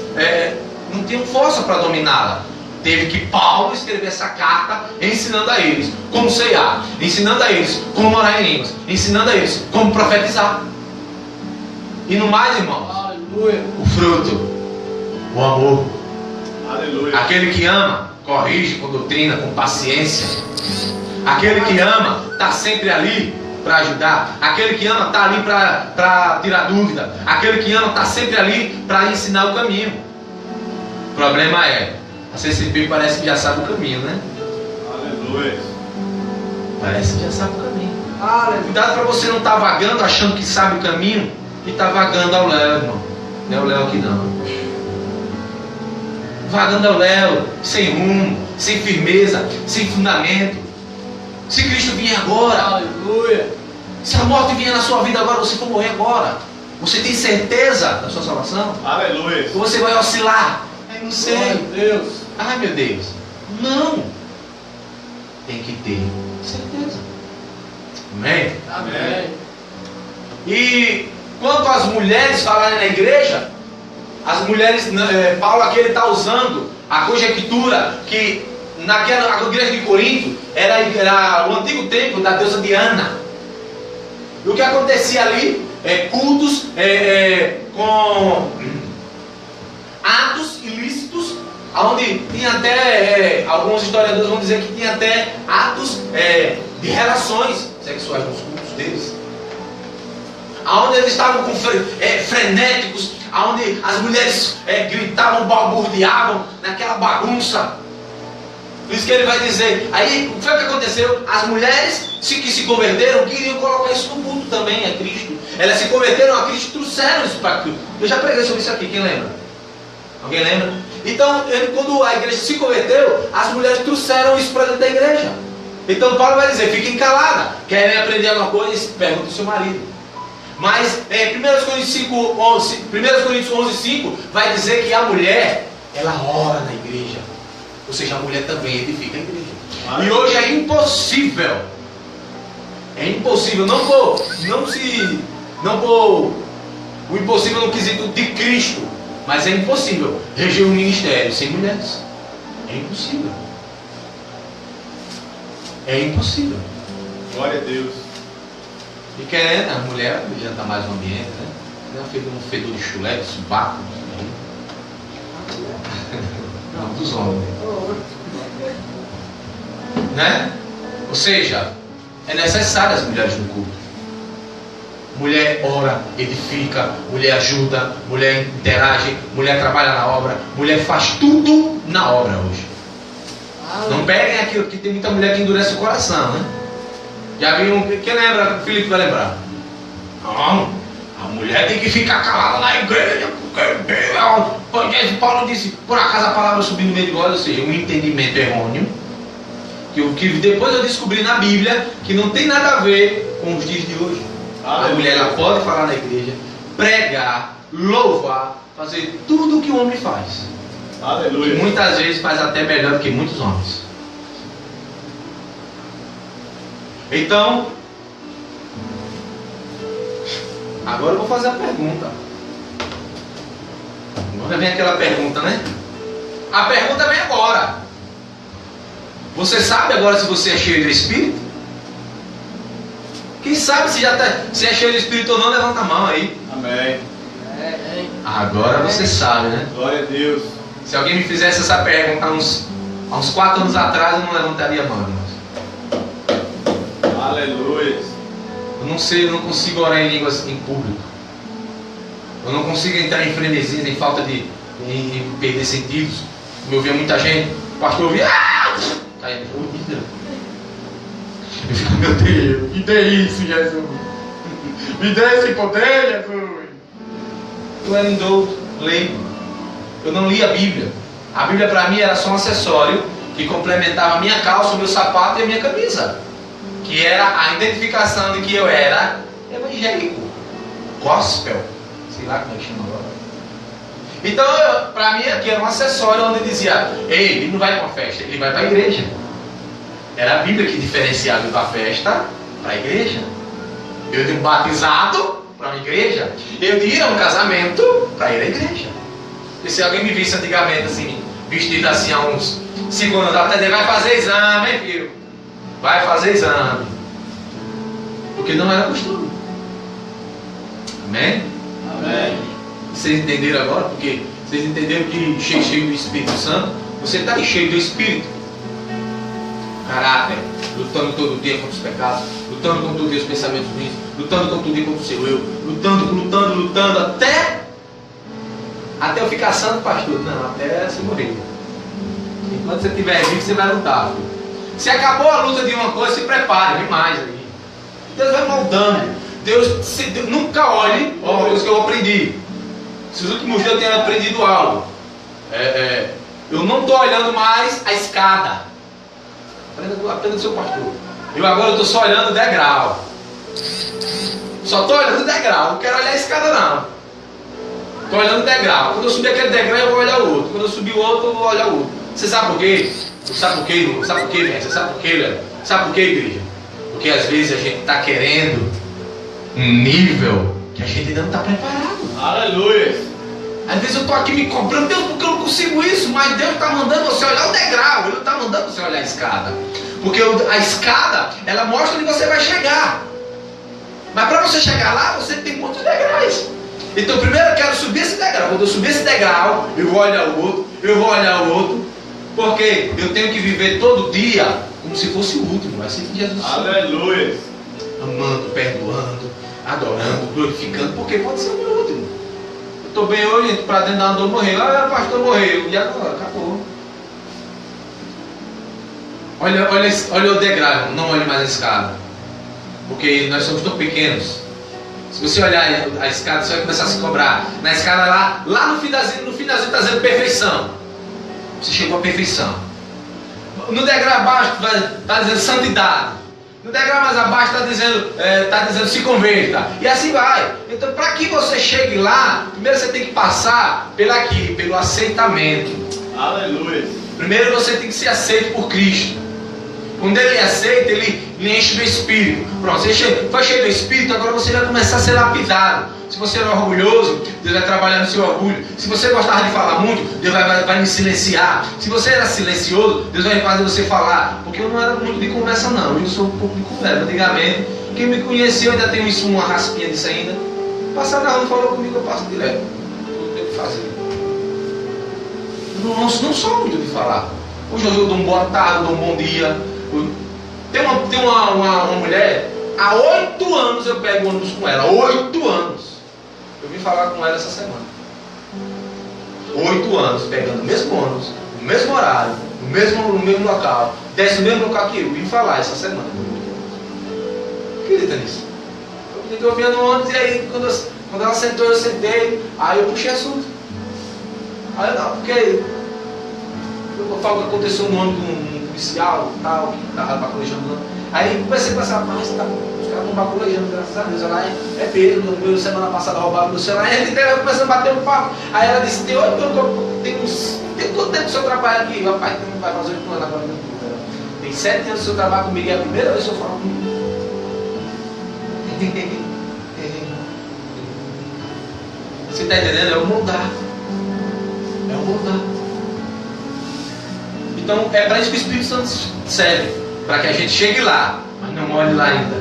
não tinham força para dominá-la. Teve que Paulo escrever essa carta ensinando a eles como ceiar, ensinando a eles como orar em línguas, ensinando a eles como profetizar. E no mais, irmãos, Aleluia. o fruto, o amor. Aleluia. Aquele que ama, corrige com doutrina, com paciência. Aquele que ama, está sempre ali para ajudar. Aquele que ama, está ali para tirar dúvida. Aquele que ama, está sempre ali para ensinar o caminho. O problema é, a CCP parece que já sabe o caminho, né? Aleluia. Parece que já sabe o caminho. Aleluia. Cuidado para você não estar vagando achando que sabe o caminho e está vagando ao léu, irmão. Não é o léu aqui não. Vagando ao léu, sem rumo, sem firmeza, sem fundamento. Se Cristo vier agora, Aleluia. se a morte vier na sua vida agora, você for morrer agora, você tem certeza da sua salvação? Aleluia. Ou você vai oscilar? Eu não Glória sei. a Deus. Ai meu Deus. Não. Tem que ter certeza. Amém? Amém. E quanto às mulheres falarem na igreja, as mulheres, Paulo aqui ele está usando a conjectura que naquela igreja de Corinto era o antigo templo da deusa Diana. E o que acontecia ali cultos com atos ilícitos, onde tinha até, alguns historiadores vão dizer que tinha até atos de relações sexuais nos cultos deles. Onde eles estavam frenéticos, onde as mulheres gritavam, balbuciavam naquela bagunça. Por isso que ele vai dizer, aí o que foi que aconteceu? As mulheres que se converteram queriam colocar isso no culto também, a Cristo. Elas se converteram a Cristo e trouxeram isso para Cristo. Eu já preguei sobre isso aqui, quem lembra? Alguém lembra? Então, quando a igreja se converteu, as mulheres trouxeram isso para dentro da igreja. Então Paulo vai dizer, fiquem caladas, querem aprender alguma coisa, pergunta ao seu marido. Mas 1 Coríntios 11:5 vai dizer que a mulher, ela ora na igreja. Ou seja, a mulher também edifica a igreja. E hoje é impossível. É impossível. Não por o impossível no quesito de Cristo. Mas é impossível reger um ministério sem mulheres. É impossível. É impossível. Glória a Deus. E querendo, a mulher adianta mais o ambiente, né? Não um fedor de chulé, de subaco. Não, dos homens. Né? Ou seja, é necessário as mulheres no culto. Mulher ora, edifica, mulher ajuda, mulher interage, mulher trabalha na obra, mulher faz tudo na obra hoje. Não peguem aquilo que tem muita mulher que endurece o coração, né? Já viu? Quem lembra? O Felipe vai lembrar. Não, a mulher tem que ficar calada na igreja, porque Paulo disse, por acaso a palavra subiu no meio de nós, ou seja, um entendimento errôneo, que depois eu descobri na Bíblia, que não tem nada a ver com os dias de hoje. A mulher ela pode falar na igreja, pregar, louvar, fazer tudo o que o homem faz. Aleluia. E muitas vezes faz até melhor do que muitos homens. Então, agora eu vou fazer a pergunta. Agora vem aquela pergunta, né? A pergunta vem agora. Você sabe agora se você é cheio do Espírito? Quem sabe se é cheio do Espírito ou não, levanta a mão aí. Amém. Agora você sabe, né? Glória a Deus. Se alguém me fizesse essa pergunta há uns 4 anos atrás, eu não levantaria a mão, irmãos. Aleluia. Eu não sei, eu não consigo orar em línguas em público. Eu não consigo entrar em frenesias, em falta de em perder sentidos. Como eu via muita gente, o pastor ouvia, caindo, eu fico, meu Deus, me dê isso, Jesus. Me dê esse poder, Jesus. Eu era indouto, leigo. Eu não li a Bíblia. A Bíblia para mim era só um acessório que complementava a minha calça, o meu sapato e a minha camisa. Que era a identificação de que eu era evangélico, gospel, sei lá como é que chama agora. Então, para mim aqui era um acessório onde dizia, ei, ele não vai para uma festa, ele vai para a igreja. Era a Bíblia que diferenciava ir para a festa para a igreja. Eu de um batizado para uma igreja, eu de ir a um casamento para ir à igreja. E se alguém me visse antigamente assim, vestido assim há uns 5 anos atrás, ele vai fazer exame, hein, filho? Vai fazer exame. Porque não era costume. Amém? Amém. Vocês entenderam agora? Porque vocês entenderam que cheio do Espírito Santo, você está aí cheio do Espírito. Caráter, lutando todo dia contra os pecados, lutando contra todo dia os pensamentos ruins, lutando todo dia contra o seu eu, lutando, até eu ficar santo, pastor. Não, até se morrer. Enquanto você estiver vivo, você vai lutar. Se acabou a luta de uma coisa, se prepare, vem mais aí. Deus vai moldando. Deus nunca olhe, ó, uma coisa que eu aprendi. Esses últimos dias eu tenho aprendido algo. Eu não estou olhando mais a escada. Aprenda do seu pastor. Eu agora estou só olhando o degrau. Só estou olhando o degrau. Não quero olhar a escada não. Estou olhando o degrau. Quando eu subir aquele degrau, eu vou olhar o outro. Quando eu subir o outro, eu vou olhar o outro. Você sabe por quê? Sabe por quê, irmão? Sabe por quê, mestre? Sabe por quê, Léo? Sabe por quê, igreja? Porque às vezes a gente está querendo um nível que a gente ainda não está preparado. Aleluia. Às vezes eu estou aqui me cobrando, Deus, porque eu não consigo isso, mas Deus está mandando você olhar o degrau, Ele não está mandando você olhar a escada. Porque a escada, ela mostra onde você vai chegar. Mas para você chegar lá, você tem muitos degraus. Então primeiro eu quero subir esse degrau. Quando eu subir esse degrau, eu vou olhar o outro, eu vou olhar o outro. Porque eu tenho que viver todo dia como se fosse o último, assim que Jesus. Aleluia. Amando, perdoando, adorando, glorificando, porque pode ser o meu último. Eu estou bem hoje, entro para dentro da andor, morreu. Ah, o pastor morreu. E agora? Acabou. Olha o degrau, não olhe mais a escada. Porque nós somos tão pequenos. Se você olhar a escada, você vai começar a se cobrar. Na escada lá no finalzinho está dizendo perfeição. Você chegou à perfeição. No degrau abaixo está dizendo santidade. No degrau mais abaixo está dizendo se converta. E assim vai. Então, para que você chegue lá, primeiro você tem que passar pelo aceitamento. Aleluia. Primeiro você tem que ser aceito por Cristo. Quando Ele aceita, Ele enche do Espírito. Pronto, você foi cheio do Espírito, agora você vai começar a ser lapidado. Se você era orgulhoso, Deus vai trabalhar no seu orgulho. Se você gostava de falar muito, Deus vai me silenciar. Se você era silencioso, Deus vai fazer você falar. Porque eu não era muito de conversa não, eu sou um pouco de conversa. Antigamente, quem me conheceu ainda tem uma raspinha disso ainda. Passar na rua, falou comigo, eu passo direto. Não tem o que fazer. Eu não sou muito de falar. Hoje eu dou um boa tarde, eu dou um bom dia. Tem uma mulher, há 8 anos eu pego ônibus com ela, 8 anos. Eu vim falar com ela essa semana. 8 anos, pegando o mesmo ônibus, no mesmo horário, no mesmo local, desce no mesmo local que eu vim falar essa semana. Acredita nisso? Eu vinha no ônibus e aí quando ela sentou, eu sentei, aí eu puxei assunto. Aí eu não, porque eu falo que aconteceu no ônibus de um policial e tal, que estava baculejando. Aí comecei a pensar, mas os caras estão baculejando, graças a Deus. Ela é Pedro, no meu semana passada roubaram meu celular. Aí a gente começou a bater um papo. Aí ela disse, tem 8 anos, tem quanto tempo que o senhor trabalha aqui? Rapaz, vai fazer 8 anos agora. Tem 7 anos que o senhor trabalha comigo, é a primeira vez que o senhor fala comigo. Você está entendendo? É o moldar. É o moldar. Então é para isso que o Espírito Santo serve, para que a gente chegue lá, mas não olhe lá ainda.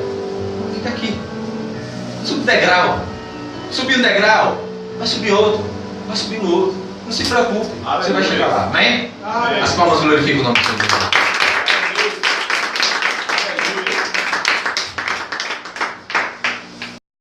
Fica aqui. Subi um degrau. Subi um degrau, vai subir outro, vai subir no outro. Não se preocupe, você vai chegar lá. Amém? Amém. As palmas glorificam o nome do Senhor.